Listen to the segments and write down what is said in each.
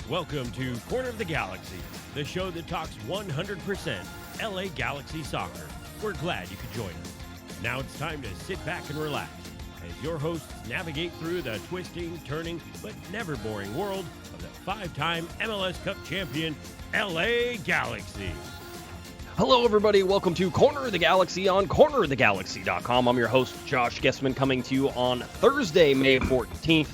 Welcome to Corner of the Galaxy, the show that talks 100% LA Galaxy soccer. We're glad you could join us. Now it's time to sit back and relax as your hosts navigate through the twisting, turning, but never boring world of the five-time MLS Cup champion, LA Galaxy. Hello, everybody. Welcome to Corner of the Galaxy on cornerofthegalaxy.com. I'm your host, Josh Guesman, coming to you on Thursday, May 14th.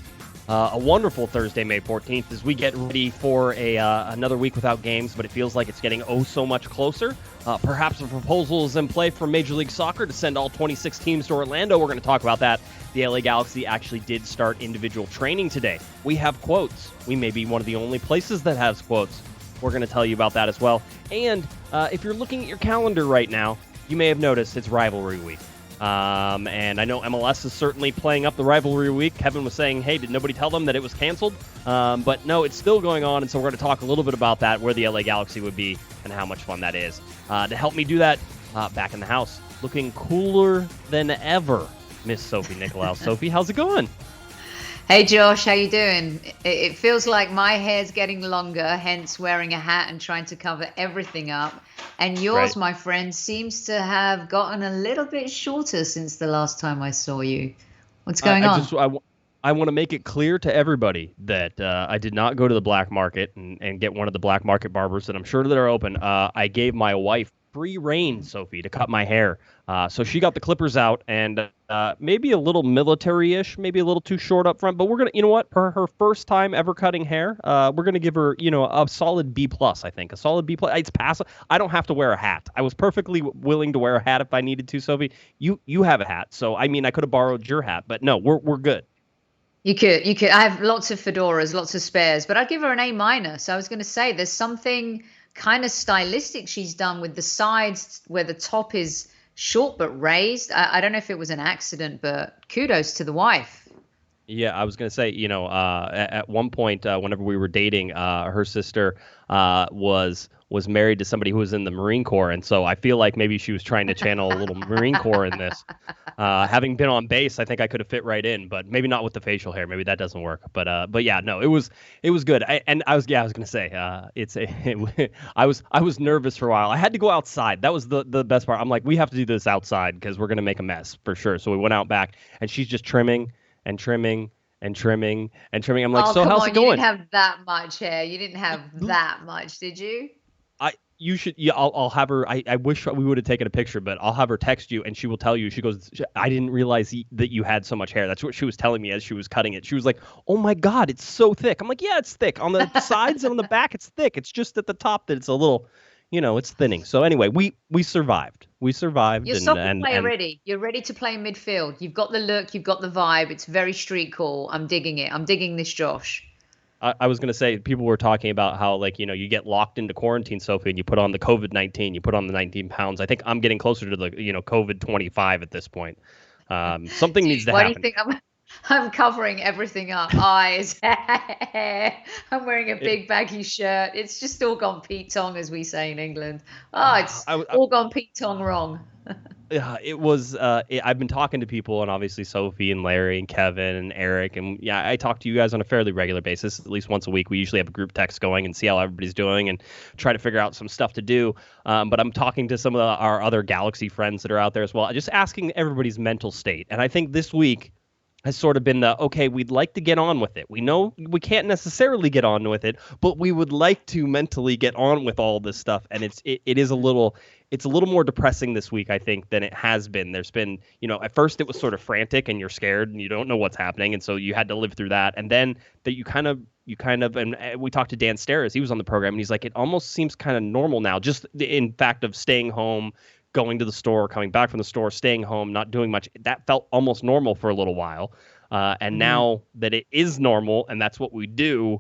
A wonderful Thursday, May 14th, as we get ready for another week without games, but it feels like it's getting oh so much closer. Perhaps a proposal is in play from Major League Soccer to send all 26 teams to Orlando. We're going to talk about that. The LA Galaxy actually did start individual training today. We have quotes. We may be one of the only places that has quotes. We're going to tell you about that as well. And if you're looking at your calendar right now, you may have noticed it's rivalry week. And I know MLS is certainly playing up the rivalry week. Kevin was saying, hey, did nobody tell them that it was canceled? But no, it's still going on, and so we're going to talk a little bit about that, where the LA Galaxy would be and how much fun that is. To help me do that, back in the house, looking cooler than ever, Miss Sophie Nicolaou. Sophie, how's it going? Hey Josh, how you doing? It feels like my hair's getting longer, hence wearing a hat and trying to cover everything up. And yours, my friend, seems to have gotten a little bit shorter since the last time I saw you. What's going on? I want to make it clear to everybody that I did not go to the black market and get one of the black market barbers that I'm sure that are open. I gave my wife free reign, Sophie, to cut my hair. So she got the clippers out, and maybe a little military-ish, maybe a little too short up front. But we're going to, you know what, for her first time ever cutting hair, we're going to give her, a solid B+, I think. A solid B+. It's passive. I don't have to wear a hat. I was perfectly willing to wear a hat if I needed to, Sophie. You have a hat. So, I mean, I could have borrowed your hat. But no, we're good. You could. I have lots of fedoras, lots of spares. But I'd give her an A-. I was going to say, there's something kind of stylistic she's done with the sides where the top is short but raised. I don't know if it was an accident, but kudos to the wife. Yeah, I was going to say, at one point, whenever we were dating, her sister was married to somebody who was in the Marine Corps, and so I feel like maybe she was trying to channel a little Marine Corps in this. Having been on base, I think I could have fit right in, but maybe not with the facial hair. Maybe that doesn't work. But yeah, no, it was good. I was going to say, I was nervous for a while. I had to go outside. That was the best part. I'm like, we have to do this outside because we're going to make a mess for sure. So we went out back, and she's just trimming and trimming and trimming and trimming. I'm like, so how's it going? You didn't have that much hair. You didn't have that much, did you? You should. Yeah, I'll have her. I wish we would have taken a picture, but I'll have her text you, and she will tell you. She goes, I didn't realize that you had so much hair. That's what she was telling me as she was cutting it. She was like, oh my God, it's so thick. I'm like, yeah, it's thick. On the sides and on the back, it's thick. It's just at the top that it's a little, it's thinning. So anyway, we survived. We survived. You're soccer player ready. You're ready to play midfield. You've got the look. You've got the vibe. It's very street cool. I'm digging it. I'm digging this, Josh. I was going to say, people were talking about how, you get locked into quarantine, Sophie, and you put on the COVID-19, you put on the 19 pounds. I think I'm getting closer to the, COVID 25 at this point. Something needs to happen. Why do you think I'm covering everything up? Eyes, hair. I'm wearing a big baggy shirt. It's just all gone Pete Tong, as we say in England. It's all gone Pete Tong wrong. Yeah, it was. I've been talking to people, and obviously Sophie and Larry and Kevin and Eric, and yeah, I talk to you guys on a fairly regular basis, at least once a week. We usually have a group text going and see how everybody's doing and try to figure out some stuff to do. But I'm talking to some of our other Galaxy friends that are out there as well, just asking everybody's mental state. And I think this week has sort of been okay, we'd like to get on with it. We know we can't necessarily get on with it, but we would like to mentally get on with all this stuff. And it is a little more depressing this week, I think, than it has been. There's been, at first it was sort of frantic and you're scared and you don't know what's happening. And so you had to live through that. And then that you kind of, and we talked to Dan Steris, he was on the program, and he's like, it almost seems kind of normal now, just in fact of staying home, going to the store, coming back from the store, staying home, not doing much. That felt almost normal for a little while. And now that it is normal and that's what we do,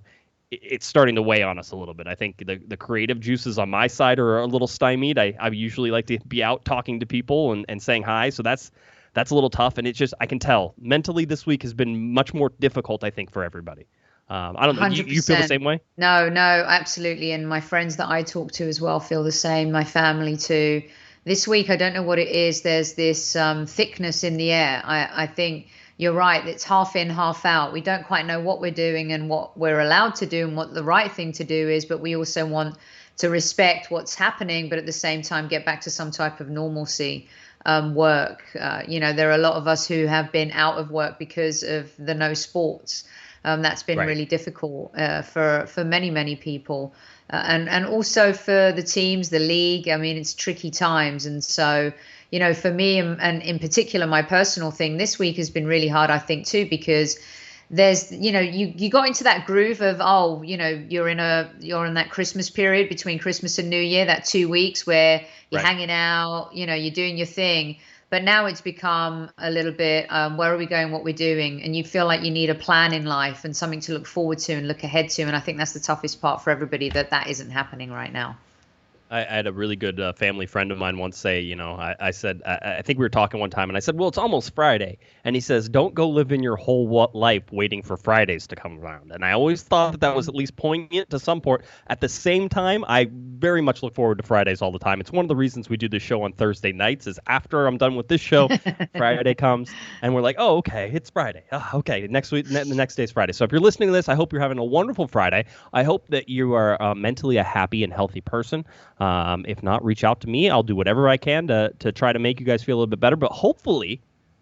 it's starting to weigh on us a little bit. I think the creative juices on my side are a little stymied. I usually like to be out talking to people and saying hi. So that's a little tough. And it's just, I can tell mentally this week has been much more difficult, I think, for everybody. I don't know. You feel the same way? No, absolutely. And my friends that I talk to as well feel the same. My family too. This week, I don't know what it is. There's this thickness in the air. I think you're right. It's half in, half out. We don't quite know what we're doing and what we're allowed to do and what the right thing to do is, but we also want to respect what's happening, but at the same time get back to some type of normalcy. Work. There are a lot of us who have been out of work because of the no sports. That's been Right. really difficult for many people, and also for the teams, the league. I mean, it's tricky times, and so for me and in particular, my personal thing this week has been really hard, I think too, because there's you got into that groove of you're in that Christmas period between Christmas and New Year, that 2 weeks where you're Right. hanging out, you're doing your thing. But now it's become a little bit, where are we going, what we're doing? And you feel like you need a plan in life and something to look forward to and look ahead to. And I think that's the toughest part for everybody, that isn't happening right now. I had a really good family friend of mine once say, I said, I think we were talking one time, and I said, well, it's almost Friday. And he says, don't go living your whole life waiting for Fridays to come around. And I always thought that was at least poignant to some point. At the same time, I very much look forward to Fridays all the time. It's one of the reasons we do this show on Thursday nights is after I'm done with this show, Friday comes, and we're like, oh, okay, it's Friday. Oh, okay, next week, the next day's Friday. So if you're listening to this, I hope you're having a wonderful Friday. I hope that you are mentally a happy and healthy person. If not, reach out to me. I'll do whatever I can to try to make you guys feel a little bit better. But hopefully,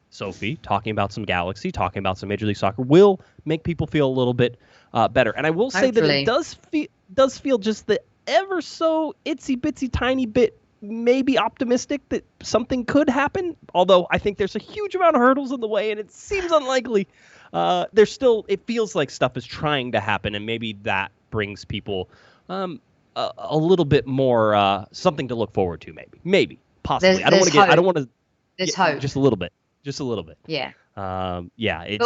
Sophie, talking about some Galaxy, talking about some Major League Soccer will make people feel a little bit better. And I will say that it does feel just the ever so itsy bitsy tiny bit maybe optimistic that something could happen. Although I think there's a huge amount of hurdles in the way, and it seems unlikely. It feels like stuff is trying to happen, and maybe that brings people a little bit more something to look forward to, maybe possibly. I don't want to there's hope, just a little bit. Yeah. But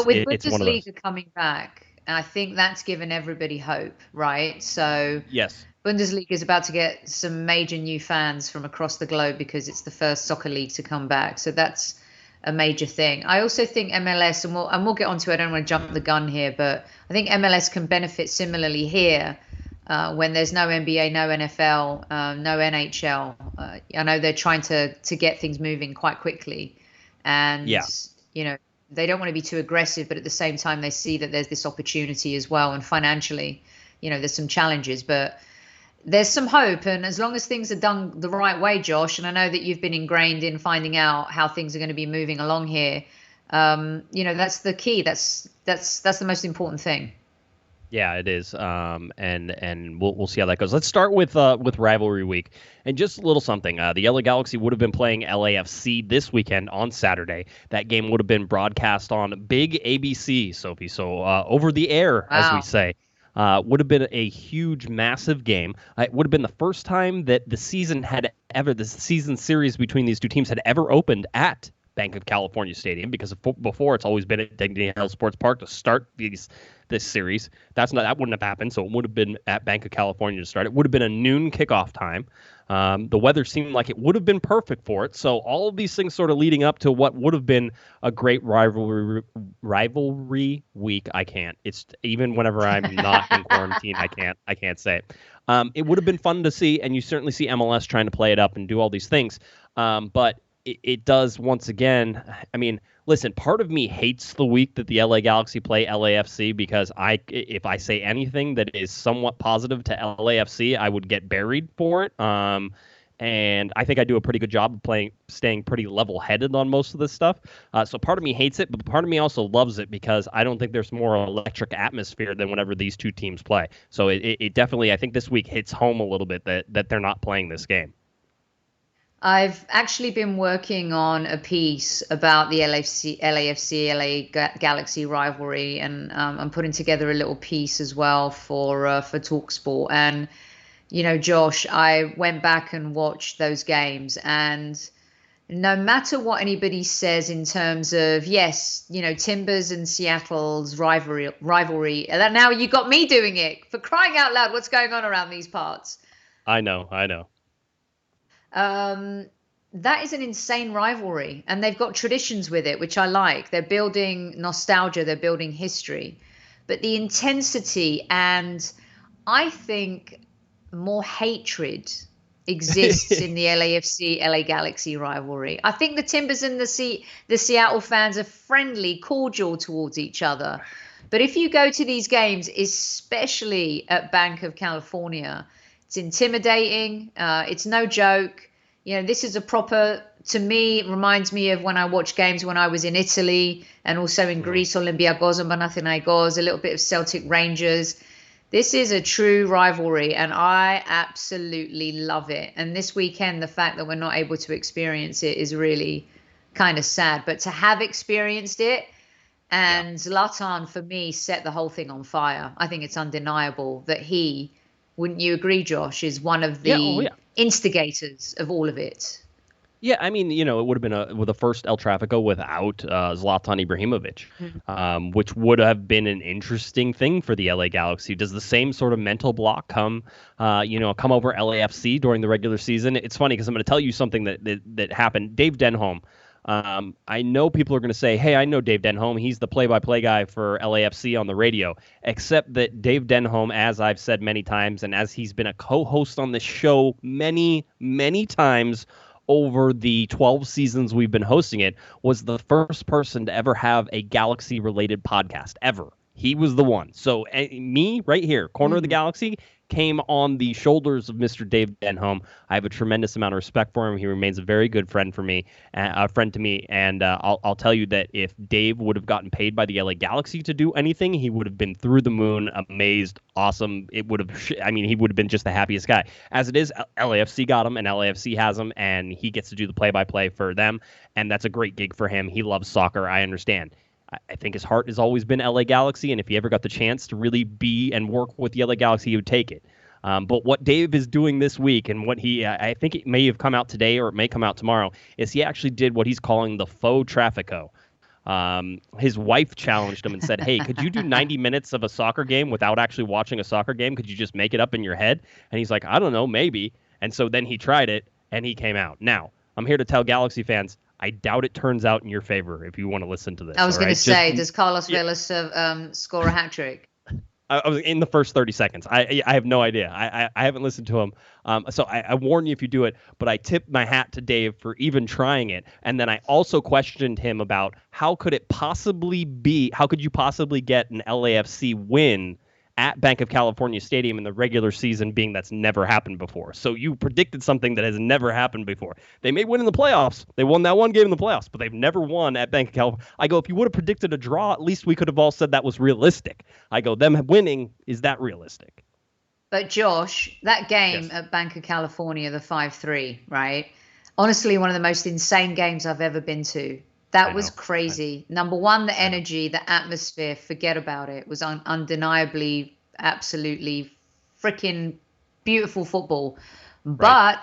with it's one of those. Bundesliga coming back, I think that's given everybody hope, right? So Yes, Bundesliga is about to get some major new fans from across the globe because it's the first soccer league to come back. So that's a major thing. I also think MLS, and we'll get onto it. I don't want to jump the gun here, but I think MLS can benefit similarly here. When there's no NBA, no NFL, no NHL, I know they're trying to get things moving quite quickly, and they don't want to be too aggressive, but at the same time they see that there's this opportunity as well, and financially, there's some challenges, but there's some hope, and as long as things are done the right way, Josh, and I know that you've been ingrained in finding out how things are going to be moving along here, that's the key. That's the most important thing. Yeah, it is, and we'll see how that goes. Let's start with rivalry week, and just a little something. The LA Galaxy would have been playing LAFC this weekend on Saturday. That game would have been broadcast on Big ABC, Sophie. So over the air, as we say, would have been a huge, massive game. It would have been the first time that the season series between these two teams had ever opened at Bank of California Stadium, because before it's always been at Dignity Health Sports Park to start this series. That wouldn't have happened, so it would have been at Bank of California to start. It would have been a noon kickoff time. The weather seemed like it would have been perfect for it. So all of these things sort of leading up to what would have been a great rivalry week. I can't. It's even whenever I'm not in quarantine, I can't say it. It would have been fun to see, and you certainly see MLS trying to play it up and do all these things. But it does once again. I mean, listen, part of me hates the week that the LA Galaxy play LAFC, because if I say anything that is somewhat positive to LAFC, I would get buried for it. And I think I do a pretty good job of staying pretty level-headed on most of this stuff. So part of me hates it, but part of me also loves it, because I don't think there's more electric atmosphere than whenever these two teams play. So it definitely, I think this week hits home a little bit that they're not playing this game. I've actually been working on a piece about the LA Galaxy rivalry, and I'm putting together a little piece as well for TalkSport. And Josh, I went back and watched those games, and no matter what anybody says in terms of, yes, Timbers and Seattle's rivalry. Now you got me doing it, for crying out loud. What's going on around these parts? I know. That is an insane rivalry, and they've got traditions with it, which I like. They're building nostalgia, they're building history, but the intensity and, I think, more hatred exists in the LAFC LA Galaxy rivalry. I think the Timbers and the Seattle fans are friendly, cordial towards each other. But if you go to these games, especially at Banc of California, it's intimidating. It's no joke. This is a proper, to me, it reminds me of when I watched games when I was in Italy and also in Greece, Olympiacos and Panathinaikos, a little bit of Celtic Rangers. This is a true rivalry, and I absolutely love it. And this weekend, the fact that we're not able to experience it is really kind of sad. But to have experienced it, and Zlatan, for me, set the whole thing on fire. I think it's undeniable that he, wouldn't you agree, Josh, is one of the instigators of all of it. Yeah, I mean, it would have been with the first El Trafico without Zlatan Ibrahimovic, which would have been an interesting thing for the LA Galaxy. Does the same sort of mental block come over LAFC during the regular season? It's funny because I'm going to tell you something that happened. Dave Denholm. I know people are going to say, hey, I know Dave Denholm. He's the play-by-play guy for LAFC on the radio. Except that Dave Denholm, as I've said many times, and as he's been a co-host on this show many, many times over the 12 seasons we've been hosting it, was the first person to ever have a Galaxy-related podcast, ever. He was the one. So me, right here, corner of the Galaxy, came on the shoulders of Mr. Dave Denholm. I have a tremendous amount of respect for him. He remains a very good friend to me, and I'll tell you that if Dave would have gotten paid by the LA Galaxy to do anything, he would have been through the moon, amazed, awesome. He would have been just the happiest guy. As it is, LAFC got him, and LAFC has him, and he gets to do the play-by-play for them, and that's a great gig for him. He loves soccer, I understand. I think his heart has always been LA Galaxy, and if he ever got the chance to really be and work with the LA Galaxy, he would take it. But what Dave is doing this week, and what I think it may have come out today or it may come out tomorrow, is he actually did what he's calling the faux Trafico. His wife challenged him and said, hey, could you do 90 minutes of a soccer game without actually watching a soccer game? Could you just make it up in your head? And he's like, I don't know, maybe. And so then he tried it, and he came out. Now, I'm here to tell Galaxy fans, I doubt it turns out in your favor if you want to listen to this. I was going to say, does Carlos Vela score a hat trick? I was in the first 30 seconds. I have no idea. I haven't listened to him. So I warn you if you do it, but I tip my hat to Dave for even trying it. And then I also questioned him about how could you possibly get an LAFC win at Banc of California Stadium in the regular season, being that's never happened before. So you predicted something that has never happened before. They may win in the playoffs. They won that one game in the playoffs, but they've never won at Banc of California. I go, if you would have predicted a draw, at least we could have all said that was realistic. I go, them winning, is that realistic? But Josh, that game at Banc of California, the 5-3, right? Honestly, one of the most insane games I've ever been to. That was crazy. Number one, the energy, the atmosphere, forget about it. It was undeniably, absolutely freaking beautiful football. But,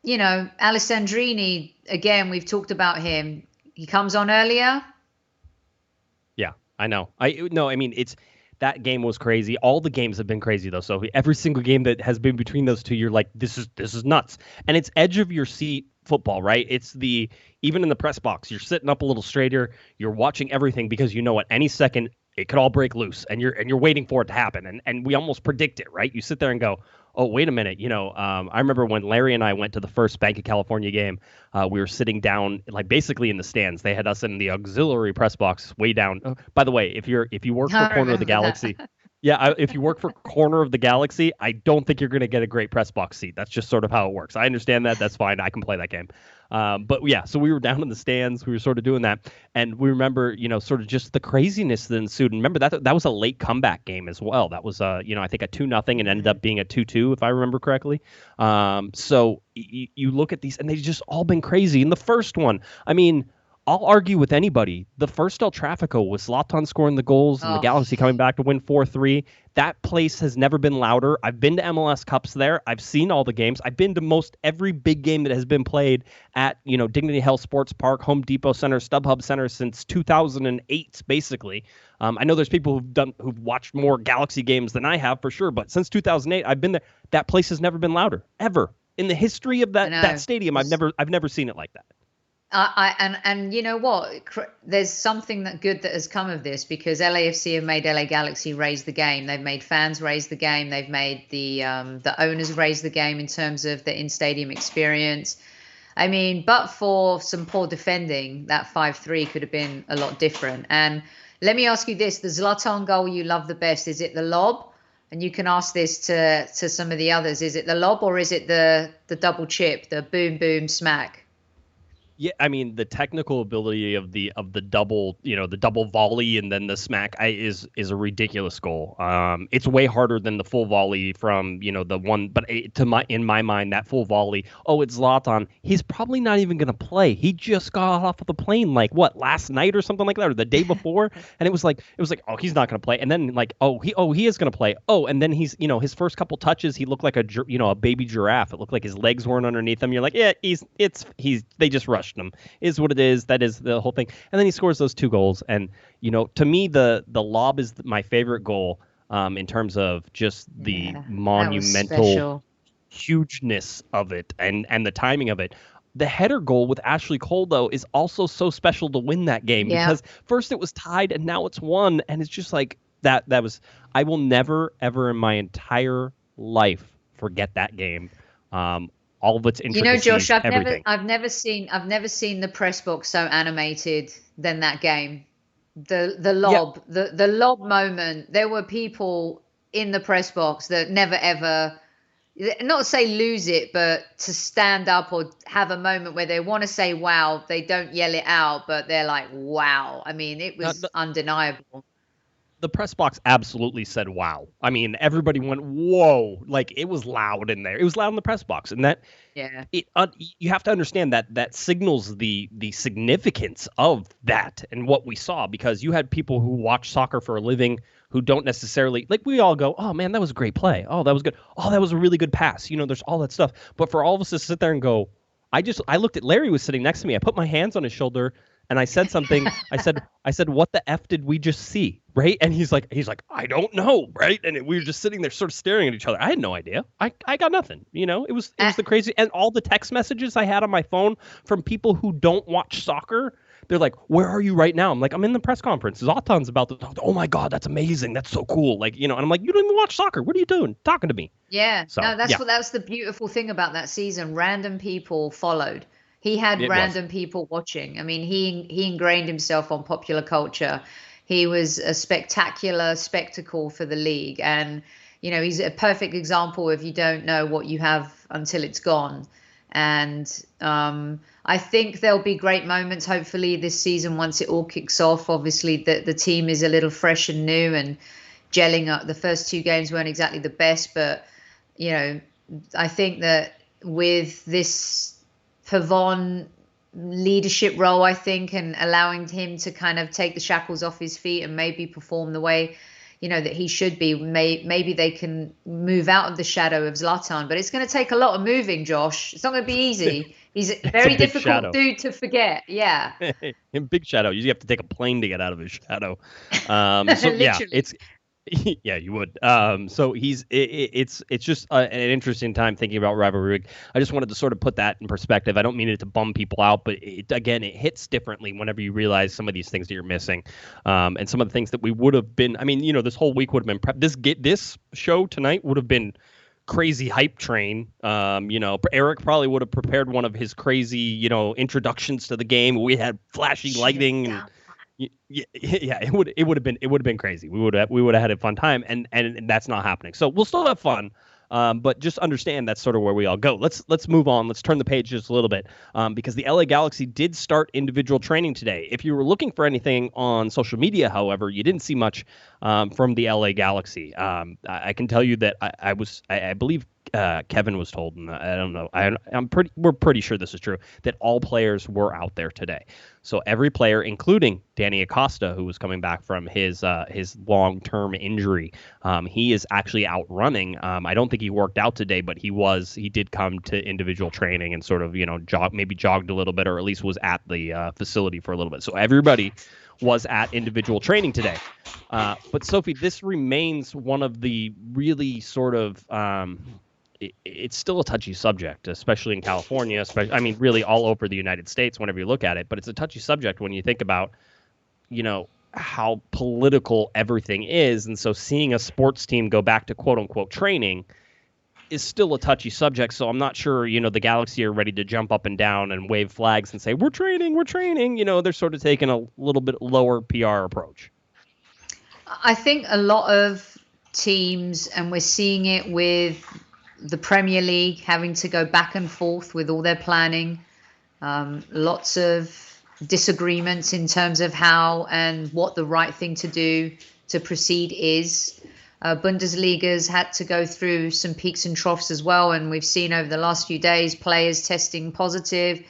Alessandrini, again, we've talked about him. He comes on earlier. Yeah, I know. That game was crazy. All the games have been crazy, though. So every single game that has been between those two, you're like, this is nuts. And it's edge of your seat football, right? It's even in the press box, you're sitting up a little straighter, you're watching everything because you know at any second it could all break loose, and you're waiting for it to happen, and we almost predict it, right? You sit there and go, oh, wait a minute, I remember when Larry and I went to the first Banc of California game, we were sitting down, like basically in the stands. They had us in the auxiliary press box way down. By the way, if you work for Corner of the Galaxy. Yeah, if you work for Corner of the Galaxy, I don't think you're going to get a great press box seat. That's just sort of how it works. I understand that. That's fine. I can play that game. But yeah, so we were down in the stands. We were sort of doing that. And we remember, sort of just the craziness that ensued. And remember, that was a late comeback game as well. That was, I think a 2-0 and ended up being a 2-2, if I remember correctly. So you look at these, and they've just all been crazy. And the first one, I'll argue with anybody. The first El Trafico was Zlatan scoring the goals and the Galaxy coming back to win 4-3. That place has never been louder. I've been to MLS Cups there. I've seen all the games. I've been to most every big game that has been played at, Dignity Health Sports Park, Home Depot Center, StubHub Center since 2008, basically. I know there's people who've watched more Galaxy games than I have for sure, but since 2008, I've been there. That place has never been louder, ever. In the history of that stadium, I've never seen it like that. And you know what? There's something that good that has come of this, because LAFC have made LA Galaxy raise the game. They've made fans raise the game. They've made the owners raise the game in terms of the in-stadium experience. I mean, but for some poor defending, that 5-3 could have been a lot different. And let me ask you this: the Zlatan goal you love the best, is it the lob? And you can ask this to some of the others: is it the lob, or is it the double chip, the boom boom smack? Yeah, I mean the technical ability of the double, the double volley and then the smack is a ridiculous goal. It's way harder than the full volley from the one, but in my mind that full volley. Oh, it's Zlatan. He's probably not even gonna play. He just got off of the plane like what, last night or something like that, or the day before, and it was like oh, he's not gonna play, and then like he is gonna play. Oh, and then he's his first couple touches he looked like a baby giraffe. It looked like his legs weren't underneath him. You're like, yeah, they just rushed him, is what it is. That is the whole thing. And then he scores those 2 goals. And, to me, the lob is my favorite goal in terms of just the monumental hugeness of it and the timing of it. The header goal with Ashley Cole, though, is also so special to win that game because first it was tied and now it's won. And it's just like that was, I will never, ever in my entire life forget that game. All of its intricacies, Josh, everything. I've never seen the press box so animated than that game. The lob, the lob moment. There were people in the press box that never ever, not to say lose it, but to stand up or have a moment where they want to say wow. They don't yell it out, but they're like wow. I mean, it was undeniable. The press box absolutely said wow. I mean, everybody went whoa, like it was loud in there. It was loud in the press box, and that you have to understand that signals the significance of that and what we saw, because you had people who watch soccer for a living who don't necessarily, like, we all go, oh man, that was a great play. Oh, that was good. Oh, that was a really good pass. There's all that stuff. But for all of us to sit there and go, I looked at Larry was sitting next to me. I put my hands on his shoulder and I said something. I said, what the F did we just see? Right. And he's like, I don't know. Right. And we were just sitting there sort of staring at each other. I had no idea. I got nothing. It was the crazy. And all the text messages I had on my phone from people who don't watch soccer, they're like, where are you right now? I'm like, I'm in the press conference. Zlatan's about to talk. Oh my God, that's amazing. That's so cool. Like, and I'm like, you don't even watch soccer. What are you doing? Talking to me. Yeah. So, no, that's the beautiful thing about that season. Random people followed. He had random people watching. I mean, he ingrained himself on popular culture. He was a spectacular spectacle for the league. And, he's a perfect example of you don't know what you have until it's gone. And I think there'll be great moments, hopefully, this season once it all kicks off. Obviously, the team is a little fresh and new and gelling up. The first 2 games weren't exactly the best, but, I think that with this Pavon leadership role, I think, and allowing him to kind of take the shackles off his feet and maybe perform the way that he should be, maybe they can move out of the shadow of Zlatan. But it's going to take a lot of moving, Josh. It's not going to be easy. He's a very difficult dude to forget. Yeah. In big shadow, you have to take a plane to get out of his shadow. So yeah, it's yeah, you would. So it's just an interesting time thinking about rivalry. I just wanted to sort of put that in perspective. I don't mean it to bum people out, but it hits differently whenever you realize some of these things that you're missing, and some of the things that we would have been. I mean, this whole week would have been this show tonight would have been crazy hype train. Eric probably would have prepared one of his crazy, introductions to the game. We had flashy lighting and. Yeah, it would have been crazy. We would have had a fun time, and that's not happening. So we'll still have fun, but just understand that's sort of where we all go. Let's move on. Let's turn the page just a little bit, because the LA Galaxy did start individual training today. If you were looking for anything on social media, however, you didn't see much from the LA Galaxy. I can tell you that I believe Kevin was told, and I don't know. We're pretty sure this is true, that all players were out there today. So every player, including Danny Acosta, who was coming back from his long-term injury, he is actually out running. I don't think he worked out today, but he did come to individual training and sort of jogged a little bit, or at least was at the facility for a little bit. So everybody was at individual training today. But Sophie, this remains one of the really sort of it's still a touchy subject, especially in California, I mean, really all over the United States whenever you look at it. But it's a touchy subject when you think about, how political everything is. And so seeing a sports team go back to quote unquote training is still a touchy subject. So I'm not sure, the Galaxy are ready to jump up and down and wave flags and say, we're training. They're sort of taking a little bit lower PR approach. I think a lot of teams, and we're seeing it with the Premier League having to go back and forth with all their planning, lots of disagreements in terms of how and what the right thing to do to proceed is. Bundesliga's had to go through some peaks and troughs as well, and we've seen over the last few days players testing positive.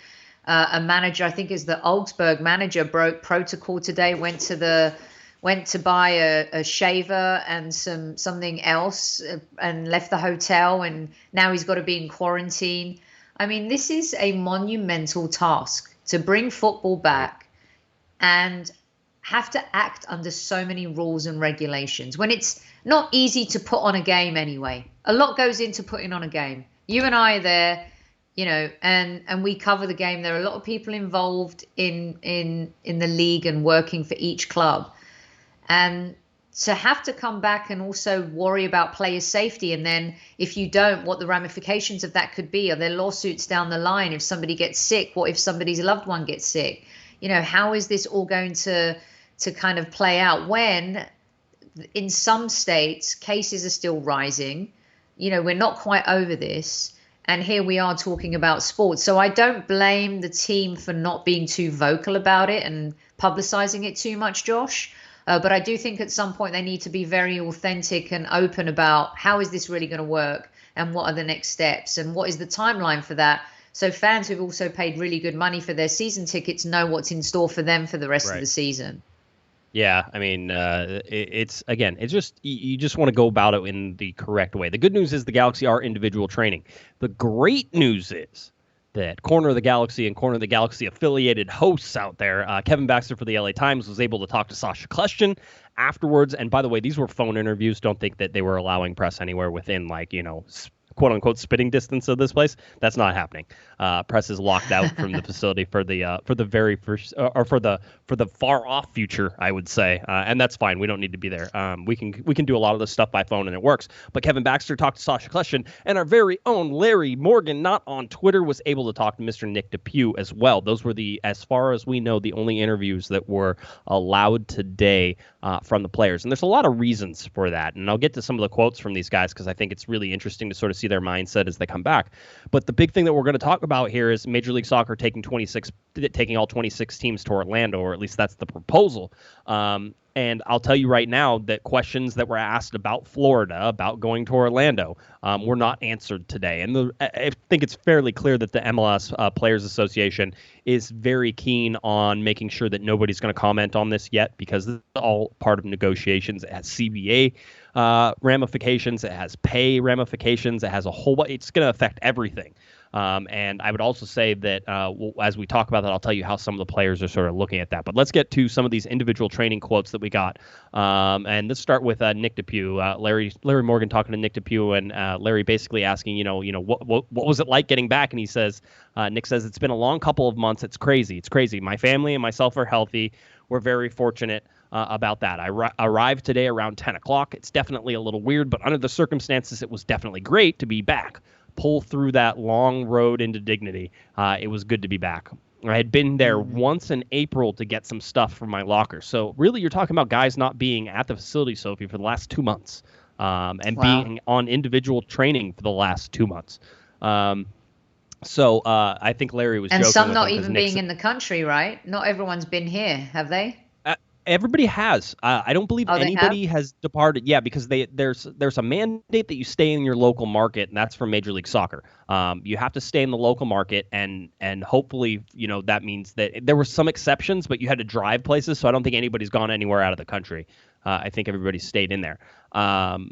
A manager, I think it's the Augsburg manager, broke protocol today, went to buy a shaver and something else and left the hotel, and now he's got to be in quarantine. I mean, this is a monumental task to bring football back and have to act under so many rules and regulations when it's not easy to put on a game anyway. A lot goes into putting on a game. You and I are there, and we cover the game. There are a lot of people involved in the league and working for each club. And to have to come back and also worry about players' safety, and then if you don't, what the ramifications of that could be. Are there lawsuits down the line if somebody gets sick? What if somebody's loved one gets sick? How is this all going to kind of play out when in some states cases are still rising? We're not quite over this, and here we are talking about sports. So I don't blame the team for not being too vocal about it and publicizing it too much, Josh. But I do think at some point they need to be very authentic and open about how is this really going to work and what are the next steps and what is the timeline for that. So fans who've also paid really good money for their season tickets know what's in store for them for the rest of the season. Yeah, I mean, it's just you just want to go about it in the correct way. The good news is the Galaxy are individual training. The great news is that Corner of the Galaxy and Corner of the Galaxy affiliated hosts out there, Kevin Baxter for the LA Times was able to talk to Sasha Kleshtin afterwards. And by the way, these were phone interviews. Don't think that they were allowing press anywhere within quote unquote spitting distance of this place. That's not happening. Press is locked out from the facility for the very first or for the far off future, I would say, and that's fine. We don't need to be there. We can do a lot of this stuff by phone and it works. But Kevin Baxter talked to Sasha Kleshtin, and our very own Larry Morgan, not on Twitter, was able to talk to Mr. Nick DePuy as well. Those were as far as we know, the only interviews that were allowed today from the players, and there's a lot of reasons for that. And I'll get to some of the quotes from these guys because I think it's really interesting to sort of see their mindset as they come back. But the big thing that we're going to talk about here is Major League Soccer taking all 26 teams to Orlando, or at least that's the proposal. And I'll tell you right now that questions that were asked about Florida, about going to Orlando, were not answered today. And I think it's fairly clear that the MLS Players Association is very keen on making sure that nobody's going to comment on this yet, because this is all part of negotiations. It has CBA ramifications, it has pay ramifications, it has a whole bunch. It's going to affect everything. And I would also say that as we talk about that, I'll tell you how some of the players are sort of looking at that. But let's get to some of these individual training quotes that we got. And let's start with Nick DePuy. Larry Morgan talking to Nick DePuy, and Larry basically asking, what was it like getting back? And he says, Nick says, it's been a long couple of months. It's crazy. It's crazy. My family and myself are healthy. We're very fortunate about that. I arrived today around 10 o'clock. It's definitely a little weird, but under the circumstances, it was definitely great to be back. Pull through that long road into dignity. It was good to be back. I had been there once in April to get some stuff from my locker. So really, you're talking about guys not being at the facility, Sophie, for the last 2 months, and being on individual training for the last 2 months. So I think Larry was joking. And some not even being in the country, right? Not everyone's been here, have they? Everybody has. I don't believe anybody has departed. Yeah, because there's a mandate that you stay in your local market, and that's for Major League Soccer. You have to stay in the local market, and hopefully, that means that there were some exceptions, but you had to drive places. So I don't think anybody's gone anywhere out of the country. I think everybody stayed in there.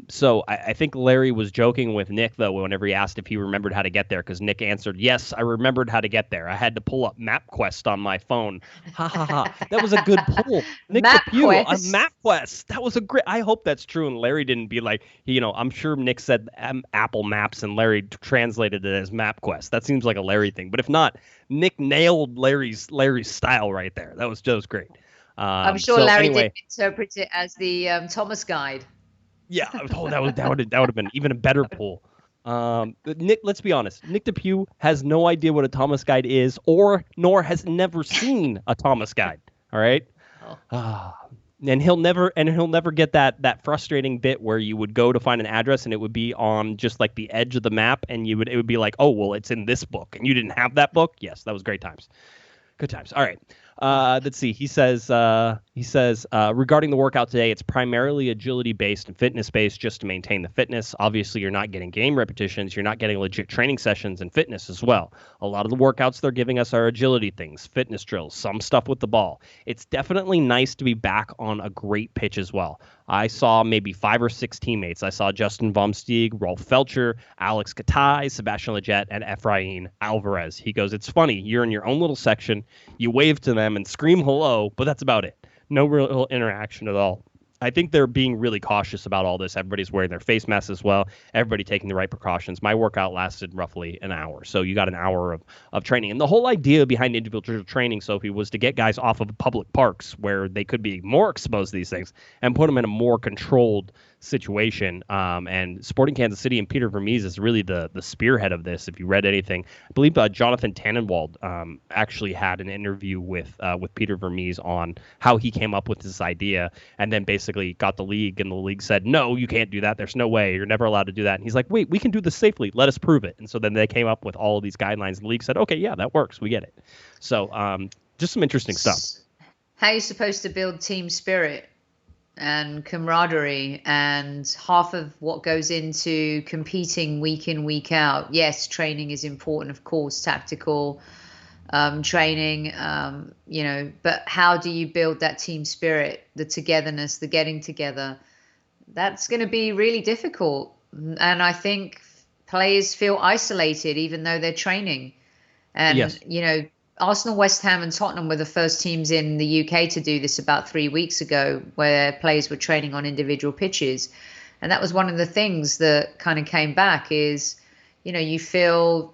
So I think Larry was joking with Nick, though, whenever he asked if he remembered how to get there, because Nick answered, yes, I remembered how to get there. I had to pull up MapQuest on my phone. Ha, ha, ha. That was a good pull. Nick DePew, MapQuest. That was a great. I hope that's true. And Larry didn't be like, I'm sure Nick said Apple Maps and Larry translated it as MapQuest. That seems like a Larry thing. But if not, Nick nailed Larry's style right there. That was just great. I'm sure Larry did interpret it as the Thomas Guide. Yeah, that would have been even a better pull. Nick, let's be honest. Nick DePew has no idea what a Thomas Guide is, nor has never seen a Thomas Guide. All right, and he'll never get that frustrating bit where you would go to find an address and it would be on just like the edge of the map, and it would be like, oh well, it's in this book, and you didn't have that book. Yes, that was great times. Good times. All right. Let's see. He says regarding the workout today, it's primarily agility based and fitness based, just to maintain the fitness. Obviously, you're not getting game repetitions. You're not getting legit training sessions and fitness as well. A lot of the workouts they're giving us are agility things, fitness drills, some stuff with the ball. It's definitely nice to be back on a great pitch as well. I saw maybe 5 or 6 teammates. I saw Justin Vomsteeg, Rolf Felcher, Alex Katai, Sebastian Leggett, and Efrain Alvarez. He goes, it's funny. You're in your own little section. You wave to them and scream hello, but that's about it. No real interaction at all. I think they're being really cautious about all this. Everybody's wearing their face masks as well. Everybody taking the right precautions. My workout lasted roughly an hour. So you got an hour of training. And the whole idea behind individual training, Sophie, was to get guys off of public parks where they could be more exposed to these things and put them in a more controlled situation. And Sporting Kansas City and Peter Vermees is really the spearhead of this. If you read anything, I believe Jonathan Tannenwald actually had an interview with Peter Vermees on how he came up with this idea, and then basically got the league, and the league said, no, you can't do that. There's no way. You're never allowed to do that. And he's like, wait, we can do this safely. Let us prove it. And so then they came up with all of these guidelines. The league said, okay, yeah, that works. We get it. So just some interesting stuff. How are you supposed to build team spirit and camaraderie, and half of what goes into competing week in, week out? Yes, training is important, of course, tactical training, but how do you build that team spirit, the togetherness, the getting together? That's going to be really difficult. And I think players feel isolated even though they're training. And, yes. Arsenal, West Ham and Tottenham were the first teams in the UK to do this about 3 weeks ago, where players were training on individual pitches. And that was one of the things that kind of came back is, you feel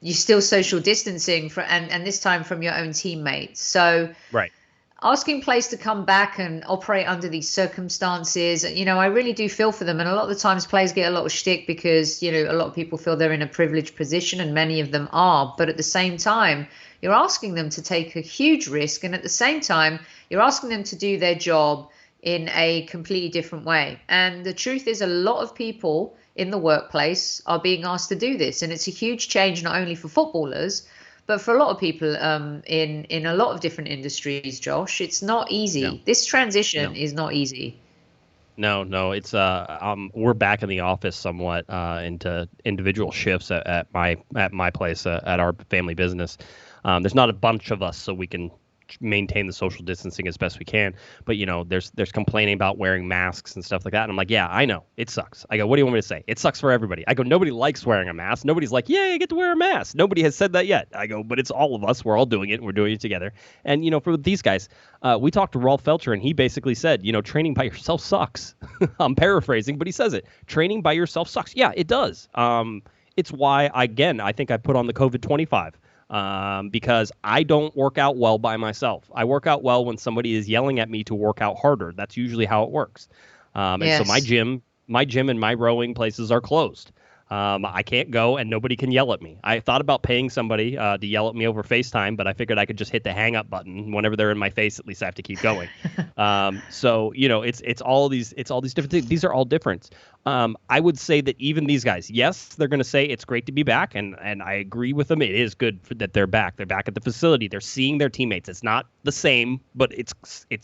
you're still social distancing and this time from your own teammates. So right. Asking players to come back and operate under these circumstances, I really do feel for them. And a lot of the times players get a lot of shtick because, a lot of people feel they're in a privileged position, and many of them are. But at the same time, you're asking them to take a huge risk. And at the same time, you're asking them to do their job in a completely different way. And the truth is, a lot of people in the workplace are being asked to do this. And it's a huge change, not only for footballers, but for a lot of people in a lot of different industries, Josh. It's not easy. No. This transition is not easy. No, it's we're back in the office somewhat into individual shifts at my place at our family business. There's not a bunch of us, so we can maintain the social distancing as best we can. But there's complaining about wearing masks and stuff like that. And I'm like, yeah, I know it sucks. I go, what do you want me to say? It sucks for everybody. I go, nobody likes wearing a mask. Nobody's like, yeah, I get to wear a mask. Nobody has said that yet. I go, but it's all of us. We're all doing it. And we're doing it together. And for these guys, we talked to Rolf Felcher, and he basically said, training by yourself sucks. I'm paraphrasing, but he says it. Training by yourself sucks. Yeah, it does. It's why I think I put on the COVID 25. Because I don't work out well by myself. I work out well when somebody is yelling at me to work out harder. That's usually how it works. And so my gym and my rowing places are closed. I can't go, and nobody can yell at me. I thought about paying somebody to yell at me over FaceTime, but I figured I could just hit the hang up button. Whenever they're in my face, at least I have to keep going. So it's all these different things. These are all different. I would say that even these guys, yes, they're going to say it's great to be back, and I agree with them. It is good that they're back. They're back at the facility. They're seeing their teammates. It's not the same, but it's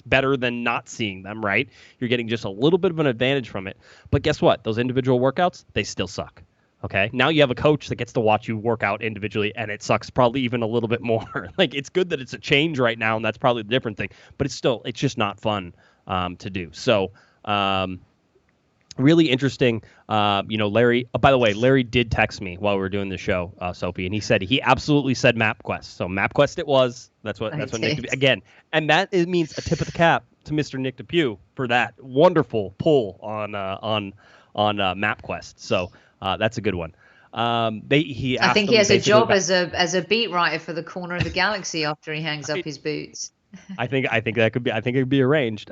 better than not seeing them, right? You're getting just a little bit of an advantage from it. But guess what? Those individual workouts, they still suck. Okay, now you have a coach that gets to watch you work out individually, and it sucks probably even a little bit more. Like, it's good that it's a change right now, and that's probably the different thing. But it's just not fun to do. So really interesting. Larry, by the way, Larry did text me while we were doing the show, Sophie, and he said he absolutely said MapQuest. So MapQuest it was. That's what Nick again. And that means a tip of the cap to Mr. Nick DePew for that wonderful pull on MapQuest. So that's a good one. I think he has a job as a beat writer for the Corner of the Galaxy after he hangs up his boots. I think it could be arranged.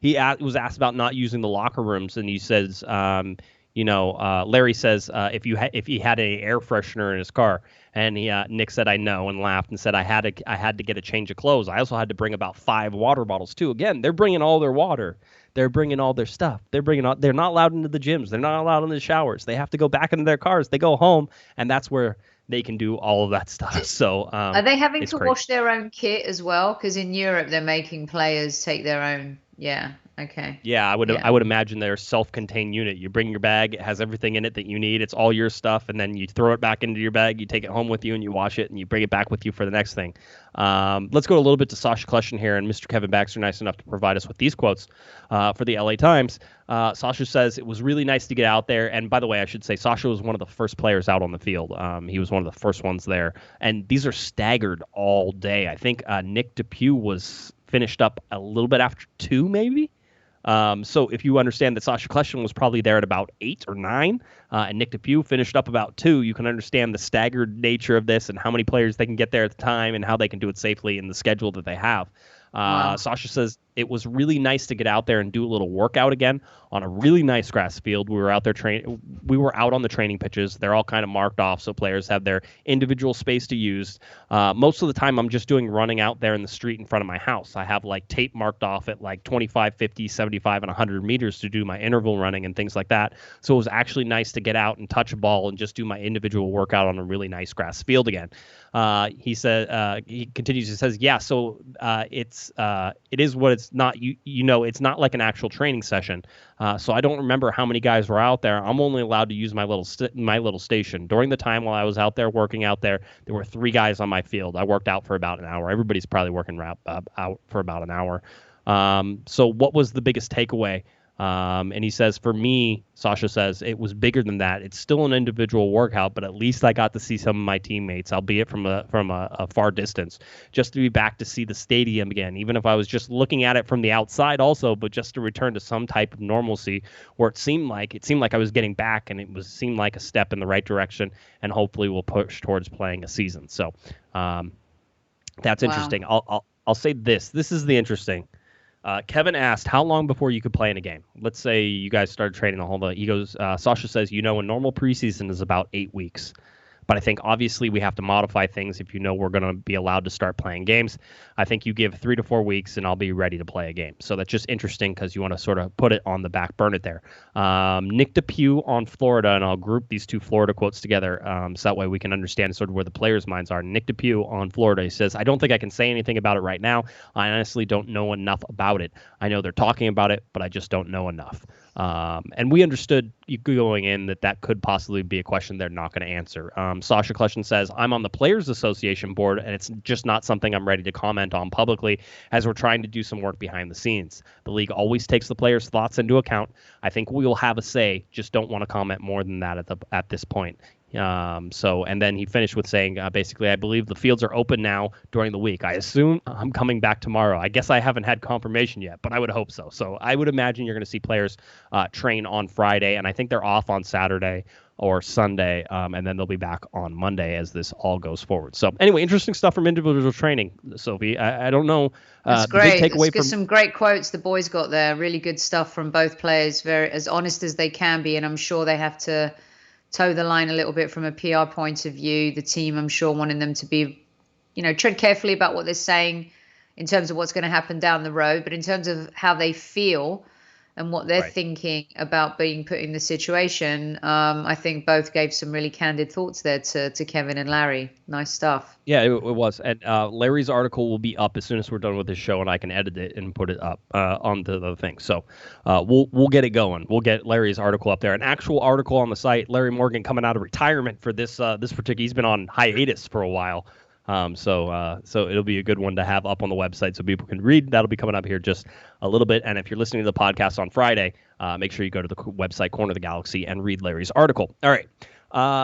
He was asked about not using the locker rooms, and he says, Larry says if he had an air freshener in his car, and Nick said I know and laughed and said I had to get a change of clothes. I also had to bring about 5 water bottles too. Again, they're bringing all their water. They're bringing all their stuff. They're not allowed into the gyms. They're not allowed in the showers. They have to go back into their cars. They go home, and that's where they can do all of that stuff. So are they having to wash their own kit as well? Because in Europe, they're making players take their own. Yeah. Okay. Yeah, I would imagine they're a self-contained unit. You bring your bag, it has everything in it that you need. It's all your stuff, and then you throw it back into your bag. You take it home with you, and you wash it, and you bring it back with you for the next thing. Let's go a little bit to Sasha question here, and Mr. Kevin Baxter, nice enough to provide us with these quotes for the LA Times. Sasha says it was really nice to get out there, and by the way, I should say Sasha was one of the first players out on the field. He was one of the first ones there, and these are staggered all day. I think Nick DePew was finished up a little bit after 2, maybe. So if you understand that Sasha Kleshman was probably there at about 8 or 9, and Nick DePew finished up about 2, you can understand the staggered nature of this and how many players they can get there at the time and how they can do it safely in the schedule that they have. Wow. Sasha says it was really nice to get out there and do a little workout again on a really nice grass field. We were out there we were out on the training pitches. They're all kind of marked off, so players have their individual space to use. Most of the time, I'm just doing running out there in the street in front of my house. I have like tape marked off at like 25, 50, 75, and 100 meters to do my interval running and things like that. So it was actually nice to get out and touch a ball and just do my individual workout on a really nice grass field again. He said he continues. He says, "Yeah, so it is what it's not. It's not like an actual training session. So I don't remember how many guys were out there. I'm only allowed to use my little station. During the time while I was out there working out there were 3 guys on my field. I worked out for about an hour. Everybody's probably working out for about an hour. So what was the biggest takeaway?" And he says, for me, Sasha says, it was bigger than that. It's still an individual workout, but at least I got to see some of my teammates, albeit from a far distance, just to be back to see the stadium again, even if I was just looking at it from the outside also, but just to return to some type of normalcy where it seemed like I was getting back, and seemed like a step in the right direction, and hopefully we'll push towards playing a season. So that's interesting. Wow. I'll say this. This is the interesting. Kevin asked, how long before you could play in a game? Let's say you guys started training the whole day. He goes, Sasha says, a normal preseason is about 8 weeks. But I think obviously we have to modify things if we're going to be allowed to start playing games. I think you give 3 to 4 weeks and I'll be ready to play a game. So that's just interesting because you want to sort of put it on the back burner there. Nick DePew on Florida, and I'll group these 2 Florida quotes together so that way we can understand sort of where the players' minds are. Nick DePew on Florida, he says, I don't think I can say anything about it right now. I honestly don't know enough about it. I know they're talking about it, but I just don't know enough. And we understood going in that could possibly be a question they're not going to answer. Sasha Kleshman says, I'm on the Players Association board, and it's just not something I'm ready to comment on publicly as we're trying to do some work behind the scenes. The league always takes the players' thoughts into account. I think we will have a say, just don't want to comment more than that at this point. And then he finished with saying, basically, I believe the fields are open now during the week. I assume I'm coming back tomorrow. I guess I haven't had confirmation yet, but I would hope so. So I would imagine you're going to see players train on Friday, and I think they're off on Saturday or Sunday, and then they'll be back on Monday as this all goes forward. So anyway, interesting stuff from individual training, Sophie. I don't know. That's great. Some great quotes the boys got there. Really good stuff from both players, very as honest as they can be, and I'm sure they have to toe the line a little bit from a PR point of view. The team, I'm sure, wanting them to be, tread carefully about what they're saying in terms of what's going to happen down the road, but in terms of how they feel and what they're thinking about being put in the situation, I think both gave some really candid thoughts there to Kevin and Larry. Nice stuff. Yeah, it was. And Larry's article will be up as soon as we're done with this show, and I can edit it and put it up onto the thing. So we'll get it going. We'll get Larry's article up there. An actual article on the site. Larry Morgan coming out of retirement for this particular. He's been on hiatus for a while. So it'll be a good one to have up on the website so people can read. That'll be coming up here just a little bit. And if you're listening to the podcast on Friday, make sure you go to the website Corner of the Galaxy and read Larry's article. All right.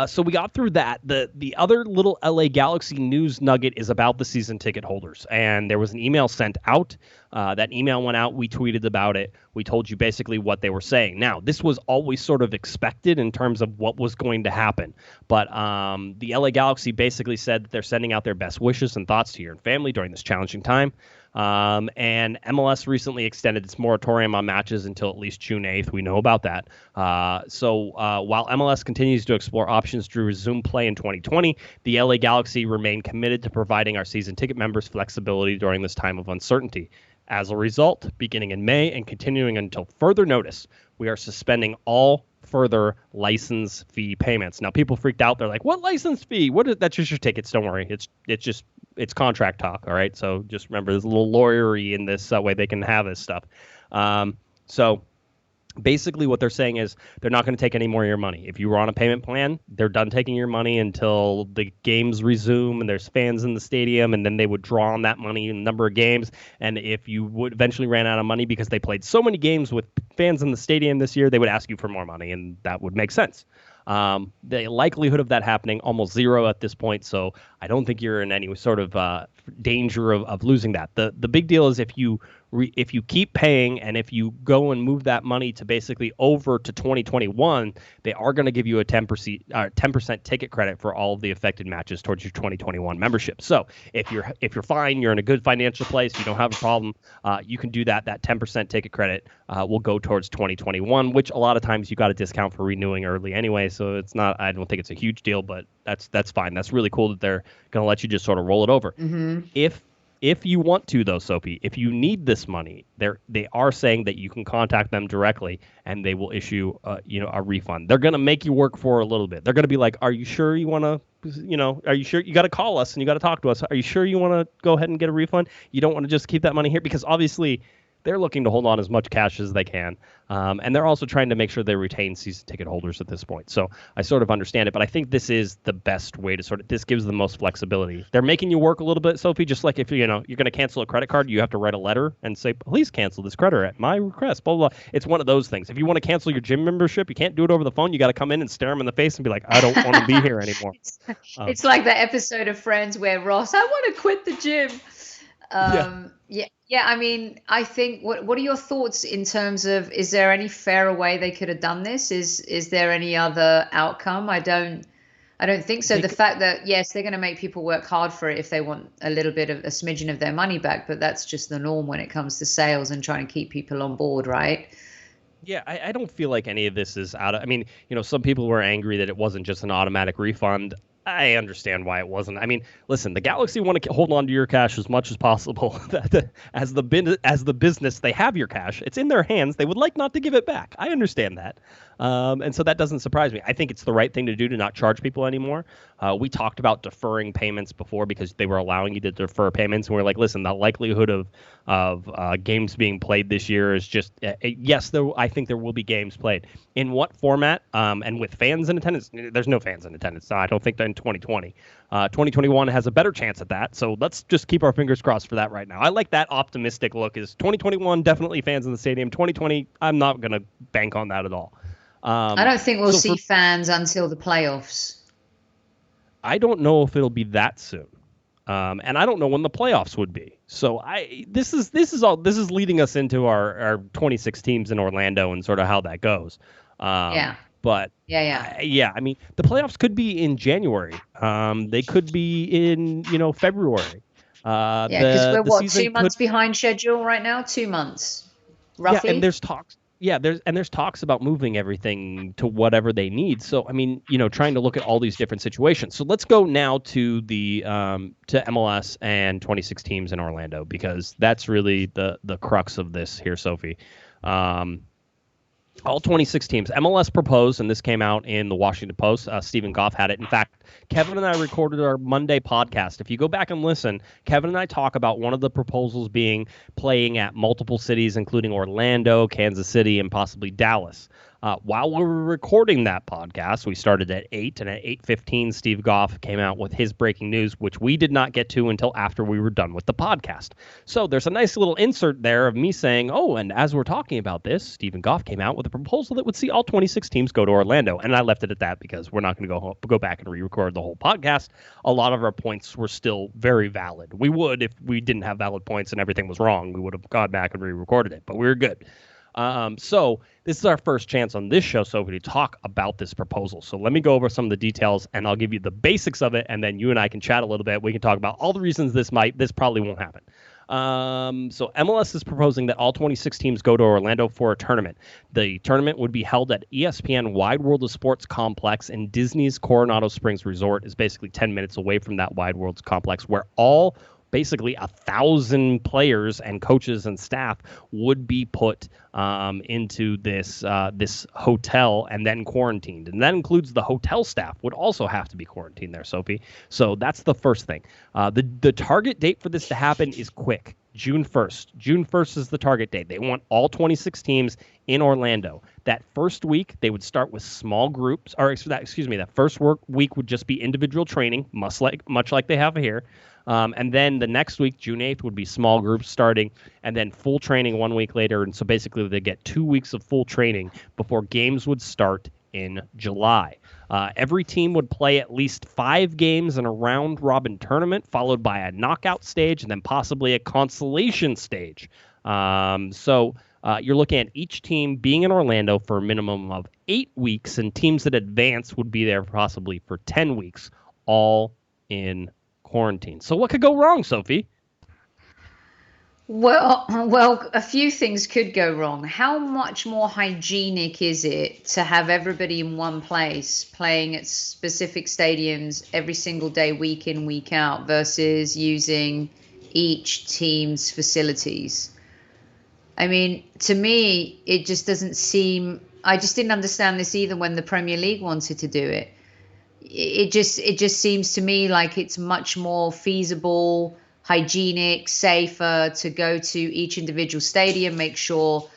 So we got through that. The other little LA Galaxy news nugget is about the season ticket holders. And there was an email sent out. That email went out. We tweeted about it. We told you basically what they were saying. Now, this was always sort of expected in terms of what was going to happen. But the LA Galaxy basically said that they're sending out their best wishes and thoughts to your family during this challenging time. And MLS recently extended its moratorium on matches until at least June 8th. We know about that. So while MLS continues to explore options to resume play in 2020, the LA Galaxy remain committed to providing our season ticket members flexibility during this time of uncertainty. As a result, beginning in May and continuing until further notice, we are suspending all further license fee payments. Now, people freaked out. They're like, "What license fee? That's just your tickets. Don't worry. It's contract talk. All right. So just remember, there's a little lawyery in this way they can have this stuff. So basically, what they're saying is they're not going to take any more of your money. If you were on a payment plan, they're done taking your money until the games resume and there's fans in the stadium, and then they would draw on that money in a number of games. And if you would eventually ran out of money because they played so many games with fans in the stadium this year, they would ask you for more money, and that would make sense. The likelihood of that happening almost zero at this point, so I don't think you're in any sort of danger of losing that. The big deal is if you keep paying and if you go and move that money to basically over to 2021, they are going to give you a 10% ticket credit for all of the affected matches towards your 2021 membership. So if you're fine, you're in a good financial place, you don't have a problem, you can do that. That 10% ticket credit will go towards 2021, which a lot of times you got a discount for renewing early anyway. So it's not, I don't think it's a huge deal, but that's fine. That's really cool that they're going to let you just sort of roll it over. Mm-hmm. If you want to, though, Sophie, if you need this money, they are saying that you can contact them directly and they will issue a refund. They're going to make you work for a little bit. They're going to be like, are you sure you want to, are you sure you got to call us and you got to talk to us? Are you sure you want to go ahead and get a refund? You don't want to just keep that money here? Because obviously they're looking to hold on as much cash as they can. And they're also trying to make sure they retain season ticket holders at this point. So I sort of understand it, but I think this is the best way to this gives the most flexibility. They're making you work a little bit, Sophie, just like if you're going to cancel a credit card, you have to write a letter and say, please cancel this credit at my request, blah, blah, blah. It's one of those things. If you want to cancel your gym membership, you can't do it over the phone. You got to come in and stare them in the face and be like, I don't want to be here anymore. It's like that episode of Friends where Ross, I want to quit the gym. Yeah. I mean, I think what are your thoughts in terms of, is there any fairer way they could have done this? Is there any other outcome? I don't think so. The fact that, yes, they're going to make people work hard for it if they want a little bit of a smidgen of their money back, but that's just the norm when it comes to sales and trying to keep people on board, right? Yeah, I don't feel like any of this is out of, I mean, some people were angry that it wasn't just an automatic refund. I understand why it wasn't. I mean, listen, the Galaxy want to hold on to your cash as much as possible. As the business, they have your cash. It's in their hands. They would like not to give it back. I understand that. And so that doesn't surprise me. I think it's the right thing to do to not charge people anymore. We talked about deferring payments before because they were allowing you to defer payments. And we're like, listen, the likelihood of games being played this year is just, yes, I think there will be games played. In what format and with fans in attendance? There's no fans in attendance. So I don't think that in 2020. 2021 has a better chance at that. So let's just keep our fingers crossed for that right now. I like that optimistic look. Is 2021 definitely fans in the stadium? 2020, I'm not going to bank on that at all. I don't think we'll see fans until the playoffs. I don't know if it'll be that soon. And I don't know when the playoffs would be. So this is leading us into our 26 teams in Orlando and sort of how that goes. But yeah. I mean, the playoffs could be in January. They could be in February. Because we're 2 months behind schedule right now. 2 months, roughly. Yeah, and there's talks. Yeah, there's talks about moving everything to whatever they need. So I mean, trying to look at all these different situations. So let's go now to the to MLS and 26 teams in Orlando, because that's really the crux of this here, Sophie. All 26 teams. MLS proposed, and this came out in the Washington Post. Stephen Goff had it. In fact, Kevin and I recorded our Monday podcast. If you go back and listen, Kevin and I talk about one of the proposals being playing at multiple cities, including Orlando, Kansas City, and possibly Dallas. While we were recording that podcast, we started at 8, and at 8:15, Steve Goff came out with his breaking news, which we did not get to until after we were done with the podcast. So there's a nice little insert there of me saying, oh, and as we're talking about this, Stephen Goff came out with a proposal that would see all 26 teams go to Orlando. And I left it at that because we're not going to go back and re-record the whole podcast. A lot of our points were still very valid. We would, if we didn't have valid points and everything was wrong, we would have gone back and re-recorded it, but we were good. So this is our first chance on this show, Sophie, to talk about this proposal. So let me go over some of the details, and I'll give you the basics of it, and then you and I can chat a little bit. We can talk about all the reasons this probably won't happen. So MLS is proposing that all 26 teams go to Orlando for a tournament. The tournament would be held at ESPN Wide World of Sports complex, and Disney's Coronado Springs Resort is basically 10 minutes away from that Wide World complex, where all basically 1,000 players and coaches and staff would be put into this hotel and then quarantined. And that includes the hotel staff would also have to be quarantined there, Sophie. So that's the first thing. The target date for this to happen is quick. June 1st. June 1st is the target date. They want all 26 teams in Orlando. That first week, they would start with small groups. That first week would just be individual training, much like they have here. And then the next week, June 8th, would be small groups starting, and then full training 1 week later. And so basically they get 2 weeks of full training before games would start in July. Every team would play at least 5 games in a round-robin tournament, followed by a knockout stage and then possibly a consolation stage. So you're looking at each team being in Orlando for a minimum of 8 weeks, and teams that advance would be there possibly for 10 weeks, all in quarantine. So what could go wrong, Sophie? Well, a few things could go wrong. How much more hygienic is it to have everybody in one place playing at specific stadiums every single day, week in, week out, versus using each team's facilities? I mean, to me, it just doesn't seem. I just didn't understand this either when the Premier League wanted to do it. It just seems to me like it's much more feasible, hygienic, safer to go to each individual stadium, make sure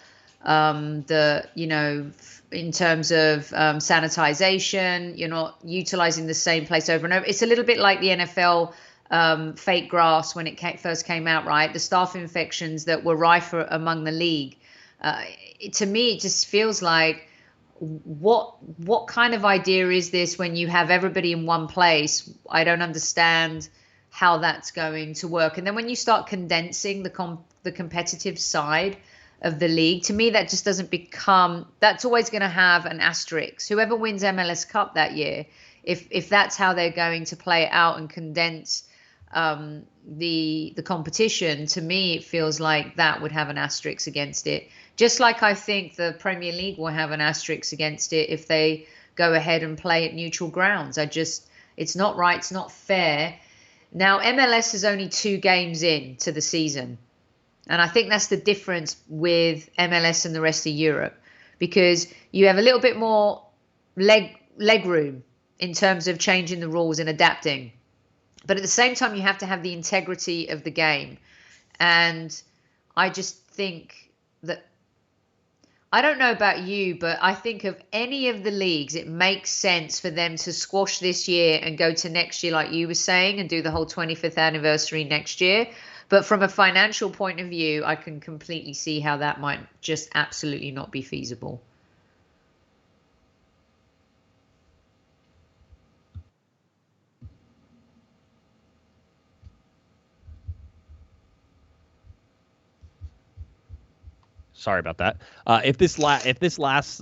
in terms of sanitization, you're not utilizing the same place over and over. It's a little bit like the NFL fake grass when it first came out, right? The staph infections that were rife among the league. To me, it just feels like, what kind of idea is this when you have everybody in one place? I don't understand how that's going to work. And then when you start condensing the competitive side of the league, to me that just doesn't become. That's always going to have an asterisk. Whoever wins MLS Cup that year, if that's how they're going to play it out and condense the competition, to me it feels like that would have an asterisk against it. Just like I think the Premier League will have an asterisk against it if they go ahead and play at neutral grounds. It's not right. It's not fair. Now, MLS is only 2 games into the season. And I think that's the difference with MLS and the rest of Europe, because you have a little bit more leg room in terms of changing the rules and adapting. But at the same time, you have to have the integrity of the game. And I just think that, I don't know about you, but I think of any of the leagues, it makes sense for them to squash this year and go to next year, like you were saying, and do the whole 25th anniversary next year. But from a financial point of view, I can completely see how that might just absolutely not be feasible. Sorry about that. If this lasts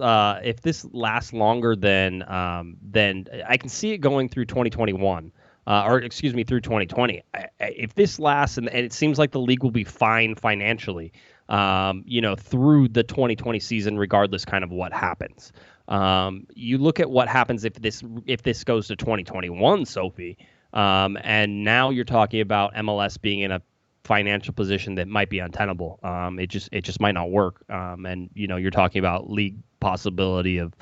longer than I can see it going through 2021, through 2020. If this lasts and it seems like the league will be fine financially, through the 2020 season, regardless kind of what happens. You look at what happens if this goes to 2021, Sophie, and now you're talking about MLS being in a financial position that might be untenable. It just might not work. And you're talking about league possibility of,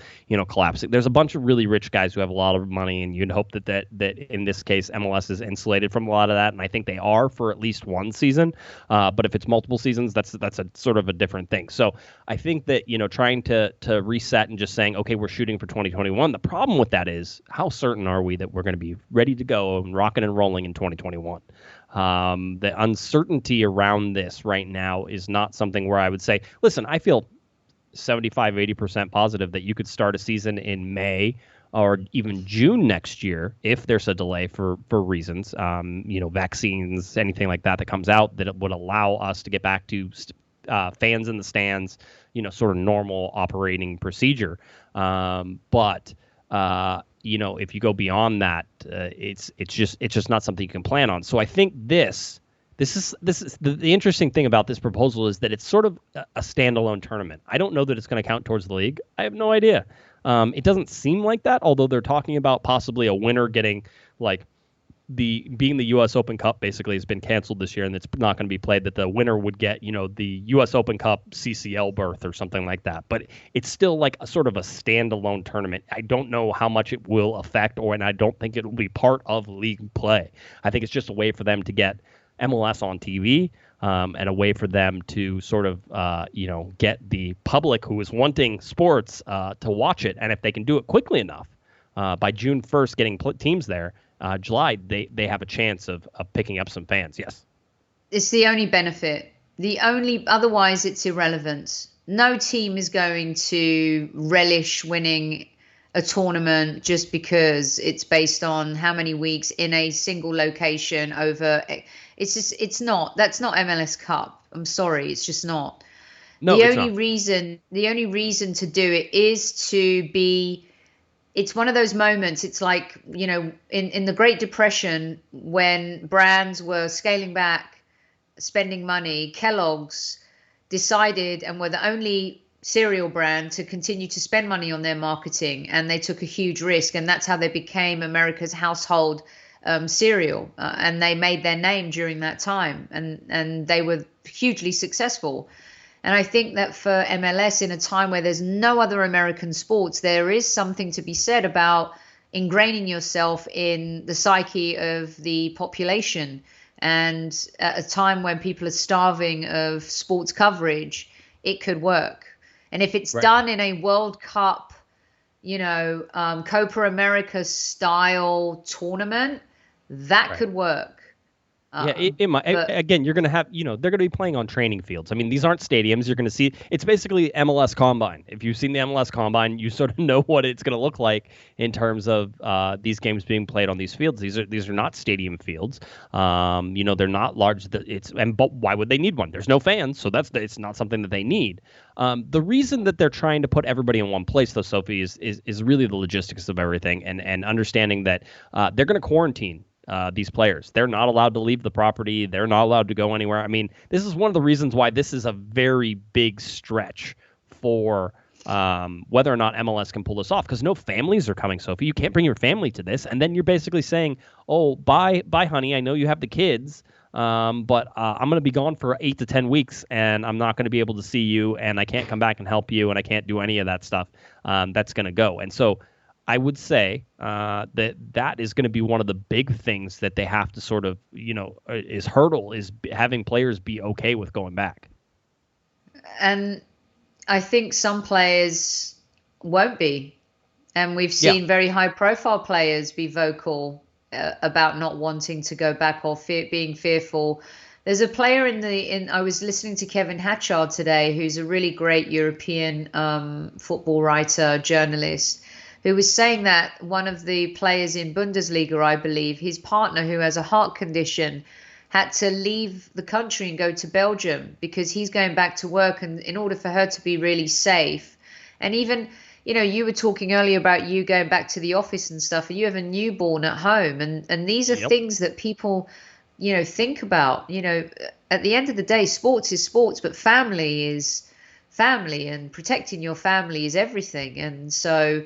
collapsing. There's a bunch of really rich guys who have a lot of money, and you'd hope that in this case MLS is insulated from a lot of that, and I think they are for at least one season. But if it's multiple seasons, that's a sort of a different thing. So I think that, trying to reset and just saying, okay, we're shooting for 2021. The problem with that is, how certain are we that we're going to be ready to go and rocking and rolling in 2021? The uncertainty around this right now is not something where I would say, listen, I feel 75-80% positive that you could start a season in May or even June next year if there's a delay for reasons, vaccines, anything like that comes out, that it would allow us to get back to fans in the stands, sort of normal operating procedure. But if you go beyond that, it's just not something you can plan on. So I think this is the interesting thing about this proposal is that it's sort of a standalone tournament. I don't know that it's going to count towards the league. I have no idea. It doesn't seem like that, although they're talking about possibly a winner getting, like, being the U.S. Open Cup basically has been canceled this year and it's not going to be played, that the winner would get, the U.S. Open Cup CCL berth or something like that. But it's still like a sort of a standalone tournament. I don't know how much it will affect, and I don't think it will be part of league play. I think it's just a way for them to get MLS on TV, and a way for them to sort of, get the public who is wanting sports to watch it. And if they can do it quickly enough, by June 1st, getting teams there, July, they have a chance of picking up some fans. Yes. It's the only benefit. Otherwise it's irrelevant. No team is going to relish winning a tournament just because it's based on how many weeks in a single location over. That's not MLS Cup. I'm sorry. It's just not. No, the only reason to do it is to be, it's one of those moments. It's like, in the Great Depression, when brands were scaling back, spending money, Kellogg's decided and were the only cereal brand to continue to spend money on their marketing. And they took a huge risk. And that's how they became America's household cereal. And they made their name during that time. And they were hugely successful. And I think that for MLS, in a time where there's no other American sports, there is something to be said about ingraining yourself in the psyche of the population. And at a time when people are starving of sports coverage, it could work. And if it's done in a World Cup, Copa America style tournament, that could work. It might. Again, you're going to have, they're going to be playing on training fields. I mean, these aren't stadiums. You're going to see, it's basically MLS Combine. If you've seen the MLS Combine, you sort of know what it's going to look like in terms of these games being played on these fields. These are not stadium fields. They're not large. But why would they need one? There's no fans, so it's not something that they need. The reason that they're trying to put everybody in one place, though, Sophie, is really the logistics of everything and understanding that they're going to quarantine these players. They're not allowed to leave the property. They're not allowed to go anywhere. I mean, this is one of the reasons why this is a very big stretch for whether or not MLS can pull this off, because no families are coming, Sophie. You can't bring your family to this. And then you're basically saying, oh, bye, honey. I know you have the kids, but I'm going to be gone for 8 to 10 weeks, and I'm not going to be able to see you, and I can't come back and help you, and I can't do any of that stuff. That's going to go. And so I would say that is going to be one of the big things that they have to sort of, is having players be okay with going back. And I think some players won't be. And we've seen very high profile players be vocal about not wanting to go back or being fearful. There's a player I was listening to Kevin Hatchard today, who's a really great European football writer, journalist, who was saying that one of the players in Bundesliga, I believe, his partner, who has a heart condition, had to leave the country and go to Belgium because he's going back to work, and in order for her to be really safe. And even, you were talking earlier about you going back to the office and stuff, and you have a newborn at home, and these are things that people, think about. At the end of the day, sports is sports, but family is family, and protecting your family is everything. And so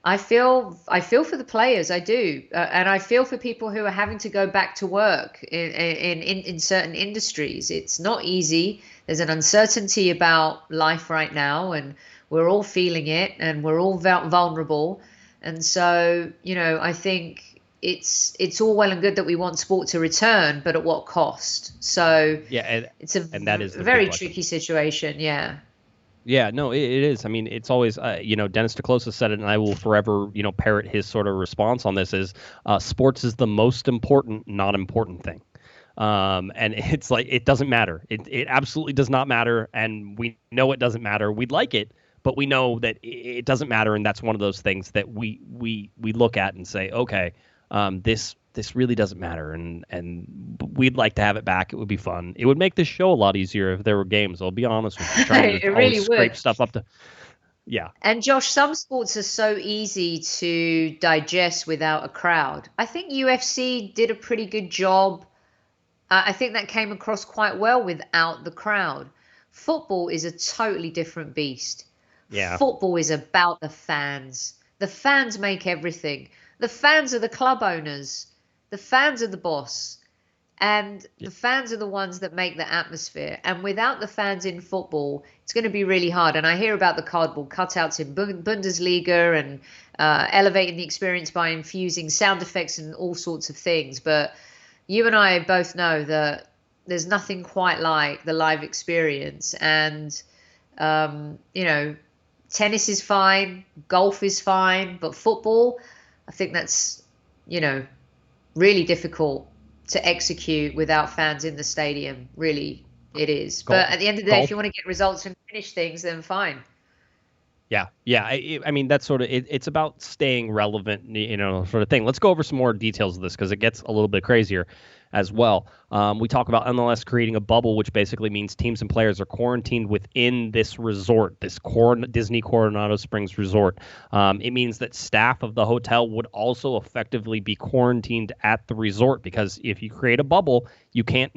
I feel for the players, I do, and I feel for people who are having to go back to work in certain industries. It's not easy. There's an uncertainty about life right now, and we're all feeling it and we're all vulnerable. And so, I think it's all well and good that we want sport to return, but at what cost? So Yeah, it's a and that is the very big question. tricky situation. Yeah. Yeah, no, it is. I mean, it's always, Dennis DeClosa said it, and I will forever, parrot his sort of response on this is sports is the most important, not important thing. And it's like, it doesn't matter. It absolutely does not matter. And we know it doesn't matter. We'd like it, but we know that it doesn't matter. And that's one of those things that we look at and say, okay, this really doesn't matter, and we'd like to have it back. It would be fun. It would make this show a lot easier if there were games. I'll be honest with you. Trying to It really scrape would. stuff up to, yeah. And Josh, some sports are so easy to digest without a crowd. I think UFC did a pretty good job. I think that came across quite well without the crowd. Football is a totally different beast. Yeah. Football is about the fans. The fans make everything. The fans are the club owners. The fans are the boss. And the fans are the ones that make the atmosphere. And without the fans in football, it's going to be really hard. And I hear about the cardboard cutouts in Bundesliga and elevating the experience by infusing sound effects and all sorts of things. But you and I both know that there's nothing quite like the live experience. And, tennis is fine, golf is fine, but football, I think that's, really difficult to execute without fans in the stadium. Really, it is. But at the end of the day, if you want to get results and finish things, then fine. Yeah. I mean, that's sort of it's about staying relevant, sort of thing. Let's go over some more details of this because it gets a little bit crazier as well. We talk about MLS creating a bubble, which basically means teams and players are quarantined within this resort, this Disney Coronado Springs resort. It means that staff of the hotel would also effectively be quarantined at the resort because if you create a bubble, you can't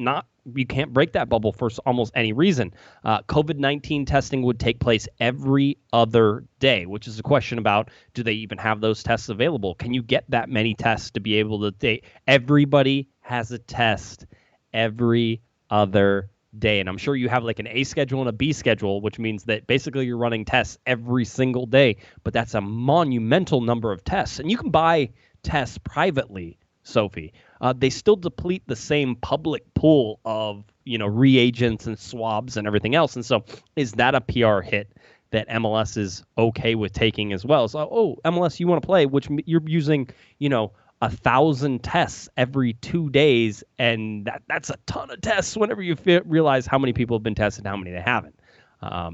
break that bubble for almost any reason. COVID-19 testing would take place every other day, which is a question about, do they even have those tests available? Can you get that many tests to be able to everybody has a test every other day. And I'm sure you have like an A schedule and a B schedule, which means that basically you're running tests every single day, but that's a monumental number of tests. And you can buy tests privately, Sophie. They still deplete the same public pool of, reagents and swabs and everything else. And so is that a PR hit that MLS is okay with taking as well? So, MLS, you want to play, which you're using, 1,000 tests every 2 days, and that's a ton of tests whenever you realize how many people have been tested and how many they haven't.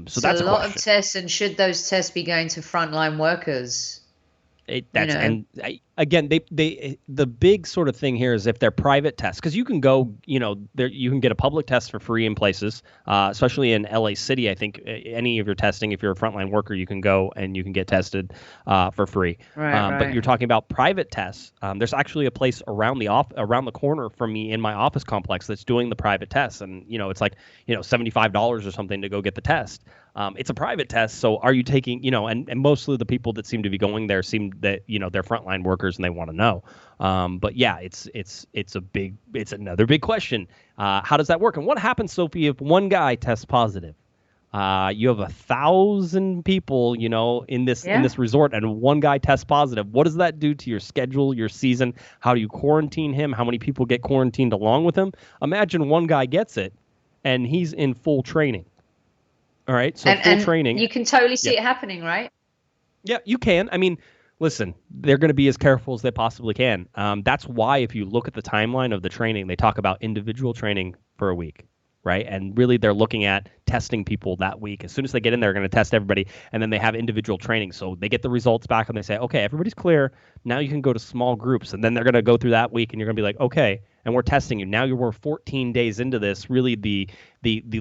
So that's a lot of tests, and should those tests be going to frontline workers? Again, the big sort of thing here is if they're private tests, because you can go, you can get a public test for free in places, especially in LA City. I think any of your testing, if you're a frontline worker, you can go and you can get tested for free. Right. But you're talking about private tests. There's actually a place around the corner from me in my office complex that's doing the private tests, and it's like $75 or something to go get the test. It's a private test, so are you taking, and mostly the people that seem to be going there seem that, they're frontline workers and they want to know. But yeah, it's another big question. How does that work? And what happens, Sophie, if one guy tests positive? You have 1,000 people, in this resort, and one guy tests positive. What does that do to your schedule, your season? How do you quarantine him? How many people get quarantined along with him? Imagine one guy gets it and he's in full training. All right, so full training. You can totally see it happening, right? Yeah, you can. I mean, listen, they're going to be as careful as they possibly can. That's why if you look at the timeline of the training, they talk about individual training for a week, right? And really they're looking at testing people that week. As soon as they get in, they're going to test everybody, and then they have individual training. So they get the results back and they say, okay, everybody's clear. Now you can go to small groups, and then they're going to go through that week, and you're going to be like, okay, and we're testing you. Now we're 14 days into this. Really, the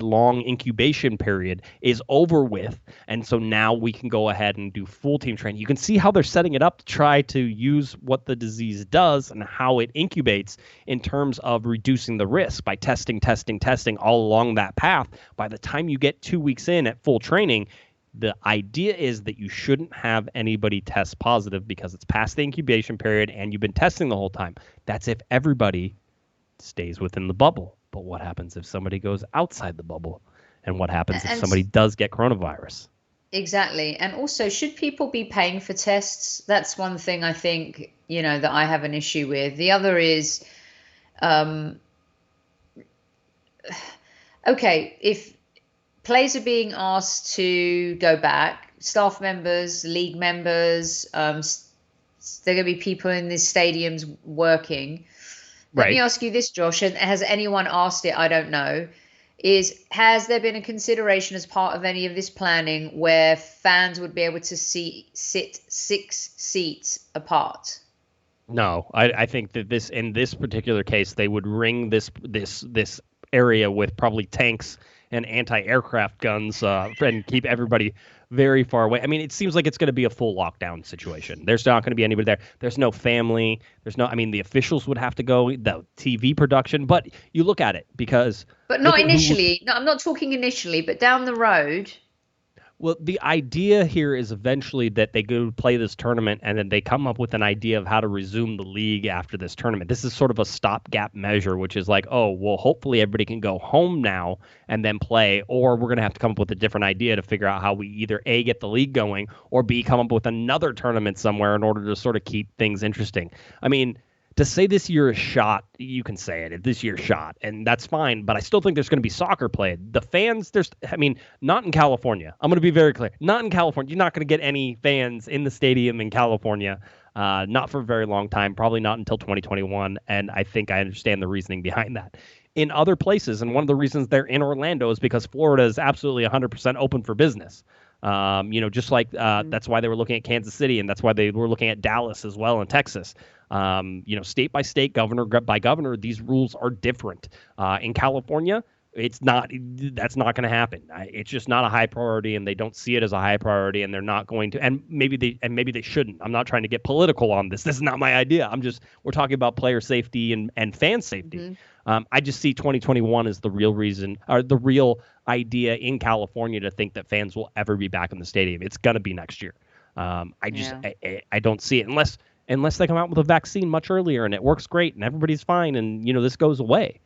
long incubation period is over with, and so now we can go ahead and do full team training. You can see how they're setting it up to try to use what the disease does and how it incubates in terms of reducing the risk by testing all along that path. By the time you get 2 weeks in at full training, the idea is that you shouldn't have anybody test positive because it's past the incubation period and you've been testing the whole time. That's if everybody stays within the bubble. But what happens if somebody goes outside the bubble? And what happens if somebody does get coronavirus? Exactly. And also, should people be paying for tests? That's one thing I think, that I have an issue with. The other is, um, okay, if players are being asked to go back, staff members, league members, there are going to be people in these stadiums working. Let me Right. ask you this, Josh, and has anyone asked it? I don't know. Has there been a consideration as part of any of this planning where fans would be able to sit 6 seats apart? No, I think that in this particular case, they would ring this area with probably tanks and anti-aircraft guns, and keep everybody very far away. I mean, it seems like it's going to be a full lockdown situation. There's not going to be anybody there. There's no family. I mean, the officials would have to go, the TV production, but you look at it because But look not at initially. No, I'm not talking initially, but down the road. Well, the idea here is eventually that they go play this tournament and then they come up with an idea of how to resume the league after this tournament. This is sort of a stopgap measure, which is like, oh, well, hopefully everybody can go home now and then play, or we're going to have to come up with a different idea to figure out how we either A, get the league going, or B, come up with another tournament somewhere in order to sort of keep things interesting. I mean, to say this year is shot, you can say it. This year's shot, and that's fine. But I still think there's going to be soccer played. The fans, not in California. I'm going to be very clear. Not in California. You're not going to get any fans in the stadium in California. Not for a very long time. Probably not until 2021. And I think I understand the reasoning behind that. In other places, and one of the reasons they're in Orlando is because Florida is absolutely 100% open for business. Just like that's why they were looking at Kansas City, and that's why they were looking at Dallas as well in Texas. State by state, governor by governor, these rules are different. In California, that's not going to happen. It's just not a high priority, and they don't see it as a high priority, and they're not going to. And maybe they shouldn't. I'm not trying to get political on this. This is not my idea. We're talking about player safety and fan safety. Mm-hmm. I just see 2021 as the real reason, or the real idea in California to think that fans will ever be back in the stadium. It's going to be next year. I don't see it unless they come out with a vaccine much earlier and it works great and everybody's fine and this goes away,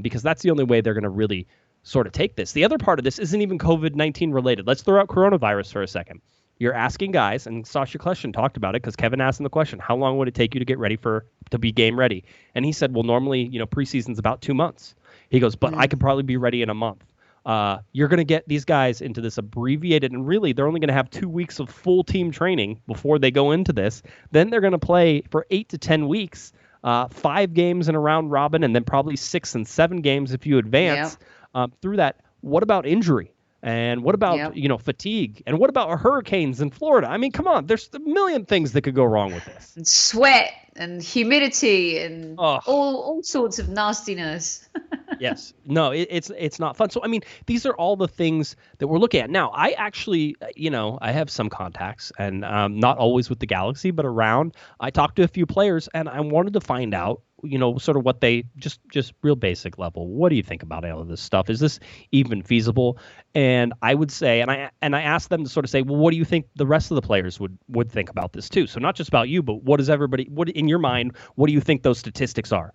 because that's the only way they're going to really sort of take this. The other part of this isn't even COVID-19 related. Let's throw out coronavirus for a second. You're asking guys, and Sasha Kleshin talked about it because Kevin asked him the question, how long would it take you to get ready to be game ready? And he said, well, normally, preseason's about 2 months. He goes, but I could probably be ready in a month. You're going to get these guys into this abbreviated, and really they're only going to have 2 weeks of full team training before they go into this. Then they're going to play for 8 to 10 weeks, 5 games in a round robin, and then probably 6 and 7 games if you advance through that. What about injury? And what about, fatigue? And what about hurricanes in Florida? I mean, come on, there's a million things that could go wrong with this. And sweat and humidity and all sorts of nastiness. Yes. No, it's not fun. So, I mean, these are all the things that we're looking at. Now, I actually, I have some contacts, and not always with the Galaxy, but around. I talked to a few players, and I wanted to find out, sort of what they just real basic level. What do you think about all of this stuff? Is this even feasible? And I would say, and I asked them to sort of say, well, what do you think the rest of the players would think about this too? So not just about you, but what in your mind, what do you think those statistics are?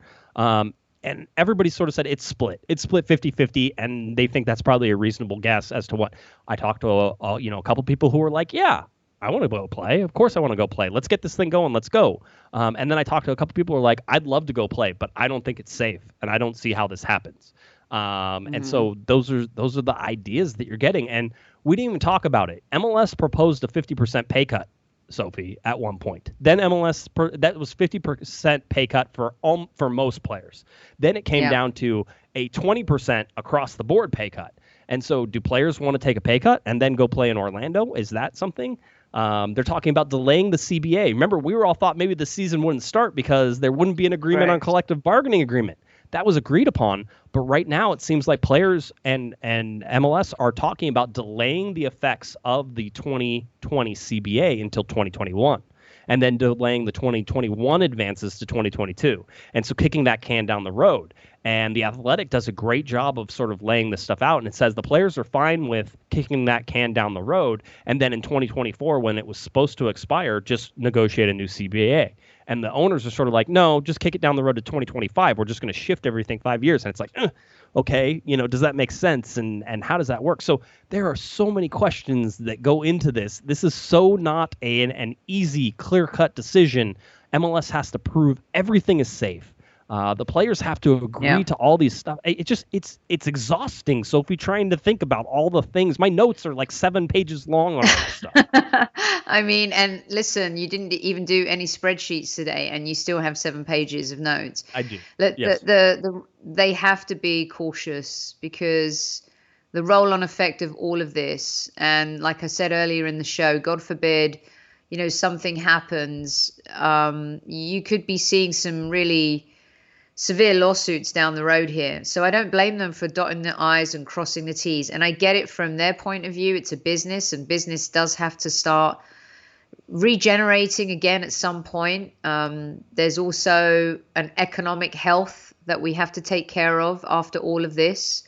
And everybody sort of said it's split. It's split 50-50, and they think that's probably a reasonable guess as to what. I talked to a couple people who were like, yeah, I want to go play. Of course I want to go play. Let's get this thing going. Let's go. And then I talked to a couple people who were like, I'd love to go play, but I don't think it's safe, and I don't see how this happens. And so those are the ideas that you're getting. And we didn't even talk about it. MLS proposed a 50% pay cut, Sophie, at one point. Then MLS, that was 50% pay cut for most players. Then it came down to a 20% across the board pay cut. And so do players want to take a pay cut and then go play in Orlando? Is that something? They're talking about delaying the CBA. Remember, we were all thought maybe the season wouldn't start because there wouldn't be an agreement on collective bargaining agreement. That was agreed upon, but right now it seems like players and MLS are talking about delaying the effects of the 2020 CBA until 2021, and then delaying the 2021 advances to 2022, and so kicking that can down the road. And The Athletic does a great job of sort of laying this stuff out, and it says the players are fine with kicking that can down the road, and then in 2024, when it was supposed to expire, just negotiate a new CBA. And the owners are sort of like, no, just kick it down the road to 2025. We're just going to shift everything 5 years. And it's like, okay, does that make sense? And how does that work? So there are so many questions that go into this. This is so not an easy, clear-cut decision. MLS has to prove everything is safe. The players have to agree to all these stuff. It's exhausting, Sophie, trying to think about all the things. My notes are like 7 pages long on all this stuff. I mean, and listen, you didn't even do any spreadsheets today, and you still have 7 pages of notes. I do. Yes. They have to be cautious because the roll-on effect of all of this, and like I said earlier in the show, God forbid, something happens. You could be seeing some really severe lawsuits down the road here. So I don't blame them for dotting the I's and crossing the T's. And I get it from their point of view. It's a business, and business does have to start regenerating again at some point. There's also an economic health that we have to take care of after all of this.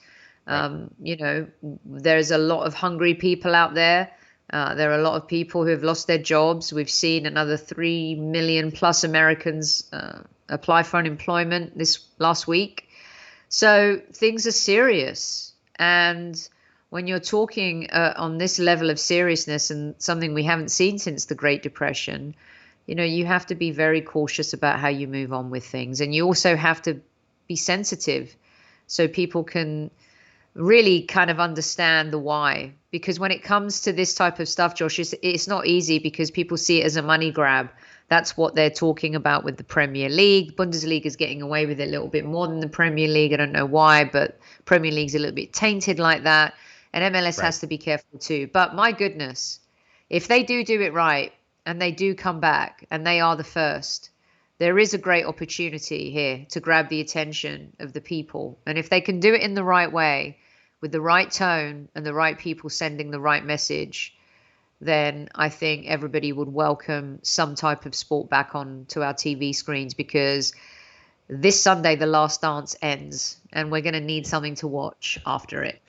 There's a lot of hungry people out there. There are a lot of people who have lost their jobs. We've seen another 3 million plus Americans apply for unemployment this last week. So things are serious. And when you're talking on this level of seriousness and something we haven't seen since the Great Depression, you have to be very cautious about how you move on with things. And you also have to be sensitive so people can really kind of understand the why. Because when it comes to this type of stuff, Josh, it's not easy because people see it as a money grab. That's what they're talking about with the Premier League. Bundesliga is getting away with it a little bit more than the Premier League. I don't know why, but Premier League's a little bit tainted like that. And MLS has to be careful too. But my goodness, if they do it right and they do come back and they are the first, there is a great opportunity here to grab the attention of the people. And if they can do it in the right way, with the right tone and the right people sending the right message, then I think everybody would welcome some type of sport back on to our TV screens, because this Sunday, the last dance ends and we're going to need something to watch after it.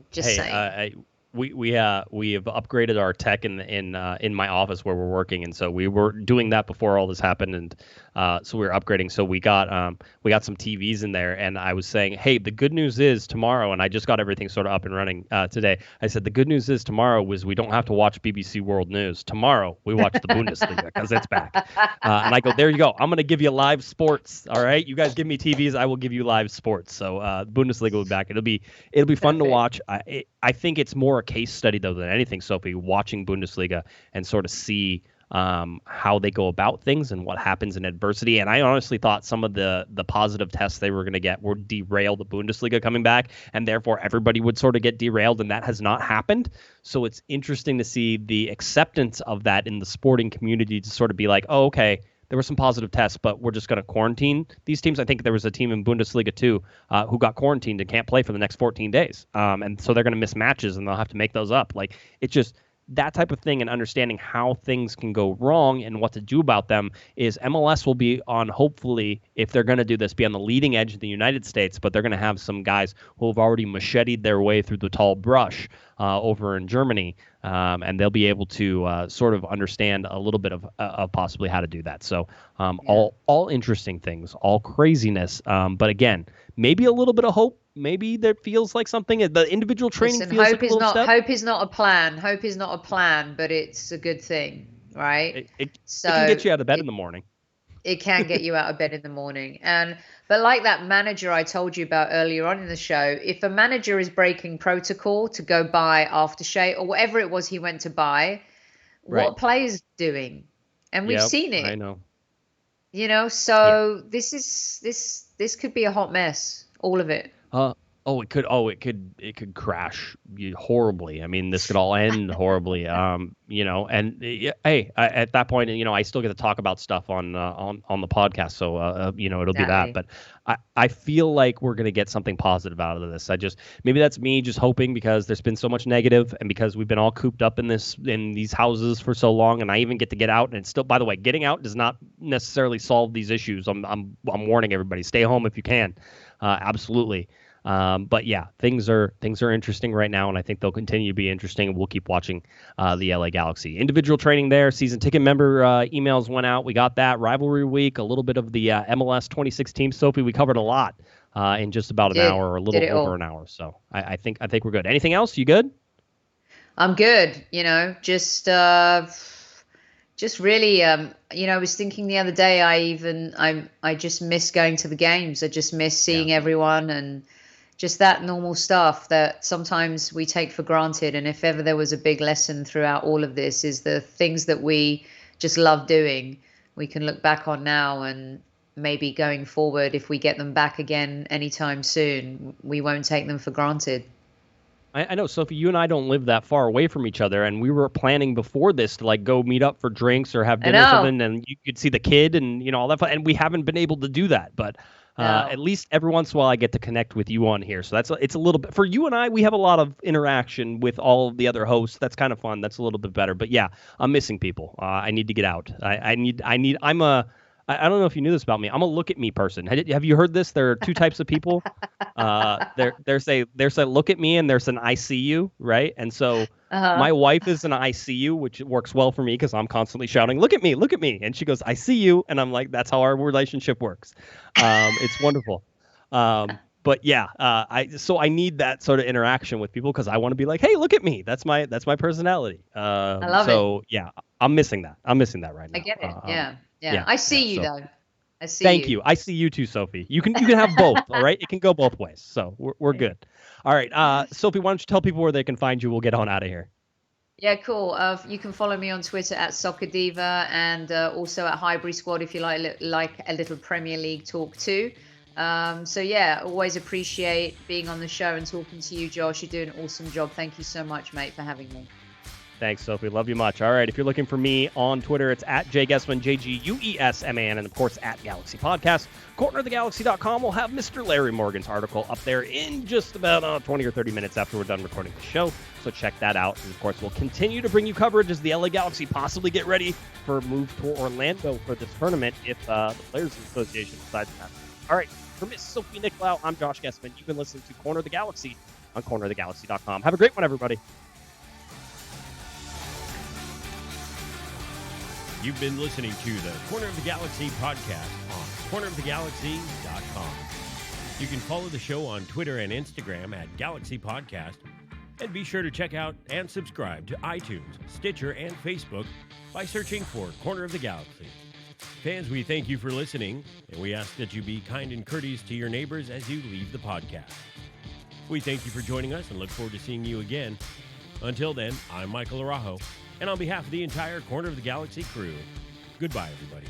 Just saying. We have upgraded our tech in my office where we're working, and so we were doing that before all this happened, and so we were upgrading. So we got some TVs in there, and I was saying, hey, the good news is tomorrow, and I just got everything sort of up and running today. I said the good news is tomorrow was we don't have to watch BBC World News. Tomorrow we watch the Bundesliga because it's back, and I go, there you go. I'm gonna give you live sports. All right, you guys give me TVs, I will give you live sports. So Bundesliga will be back. It'll be fun to watch. I think it's more a case study though than anything, Sophie, watching Bundesliga and sort of see how they go about things and what happens in adversity. And I honestly thought some of the positive tests they were going to get would derail the Bundesliga coming back, and therefore everybody would sort of get derailed, and that has not happened. So it's interesting to see the acceptance of that in the sporting community to sort of be like, oh, okay, there were some positive tests, but we're just going to quarantine these teams. I think there was a team in Bundesliga too who got quarantined and can't play for the next 14 days. And so they're going to miss matches and they'll have to make those up. Like, it's just that type of thing, and understanding how things can go wrong and what to do about them is MLS will be on, hopefully, if they're going to do this, be on the leading edge in the United States, but they're going to have some guys who have already macheted their way through the tall brush over in Germany, and they'll be able to sort of understand a little bit of possibly how to do that. So all interesting things, all craziness, but again, maybe a little bit of hope. Maybe that feels like something. The individual training feels like a little step. Hope is not a plan. Hope is not a plan, but it's a good thing, right? It can get you out of bed in the morning. It can get you out of bed in the morning. But like that manager I told you about earlier on in the show, if a manager is breaking protocol to go buy aftershave or whatever it was he went to buy, what players doing? And we've seen it. I know. This could be a hot mess, all of it. It could crash horribly. I mean, this could all end horribly. And hey, at that point, I still get to talk about stuff on the podcast. So, it'll be that. But I feel like we're going to get something positive out of this. Maybe that's me just hoping, because there's been so much negative, and because we've been all cooped up in these houses for so long, and I even get to get out, and it's still, by the way, getting out does not necessarily solve these issues. I'm warning everybody, stay home if you can. Absolutely. But yeah, things are interesting right now, and I think they'll continue to be interesting. And we'll keep watching the LA Galaxy. Individual training there, season ticket member emails went out. We got that. Rivalry week, a little bit of the MLS 26 teams. Sophie, we covered a lot in just about an hour, or a little over an hour. So I think we're good. Anything else? You good? I'm good. Just really, I was thinking the other day, I just miss going to the games. I just miss seeing everyone, and just that normal stuff that sometimes we take for granted. And if ever there was a big lesson throughout all of this, is the things that we just love doing, we can look back on now, and maybe going forward, if we get them back again anytime soon, we won't take them for granted. I know, Sophie, you and I don't live that far away from each other, and we were planning before this to like go meet up for drinks or have dinner or something, and you could see the kid and all that fun, and we haven't been able to do that. But at least every once in a while I get to connect with you on here. So it's a little bit, for you and I, we have a lot of interaction with all of the other hosts. That's kind of fun. That's a little bit better. But yeah, I'm missing people. I need to get out. I don't know if you knew this about me. I'm a look at me person. Have you heard this? There are two types of people. There's a look at me, and there's an I see you, right? And so my wife is an I see you, which works well for me because I'm constantly shouting, look at me, and she goes, I see you, and I'm like, that's how our relationship works. It's wonderful. But yeah, I need that sort of interaction with people because I want to be like, hey, look at me. That's my personality. I love it. So yeah, I'm missing that. Right now. I get it. Yeah. I see you though. I see Thank you. I see you too, Sophie. You can have both. All right. It can go both ways. So we're good. All right. Sophie, why don't you tell people where they can find you? We'll get on out of here. Yeah, cool. You can follow me on Twitter at Soccer Diva, and also at Highbury Squad if you like a little Premier League talk too. So yeah, always appreciate being on the show and talking to you, Josh. You're doing an awesome job. Thank you so much, mate, for having me. Thanks, Sophie. Love you much. All right. If you're looking for me on Twitter, it's at Guesman, JGUESMAN, and of course at Galaxy Podcast. CorneroftheGalaxy.com will have Mr. Larry Morgan's article up there in just about 20 or 30 minutes after we're done recording the show. So check that out. And of course, we'll continue to bring you coverage as the LA Galaxy possibly get ready for a move to Orlando for this tournament if the Players Association decides that. All right. For Miss Sophie Nicolaou, I'm Josh Guesman. You've been listening to Corner of the Galaxy on CorneroftheGalaxy.com. Have a great one, everybody. You've been listening to the Corner of the Galaxy podcast on cornerofthegalaxy.com. You can follow the show on Twitter and Instagram at Galaxy Podcast, and be sure to check out and subscribe to iTunes, Stitcher, and Facebook by searching for Corner of the Galaxy. Fans, we thank you for listening, and we ask that you be kind and courteous to your neighbors as you leave the podcast. We thank you for joining us and look forward to seeing you again. Until then, I'm Michael Araujo, and on behalf of the entire Corner of the Galaxy crew, goodbye, everybody.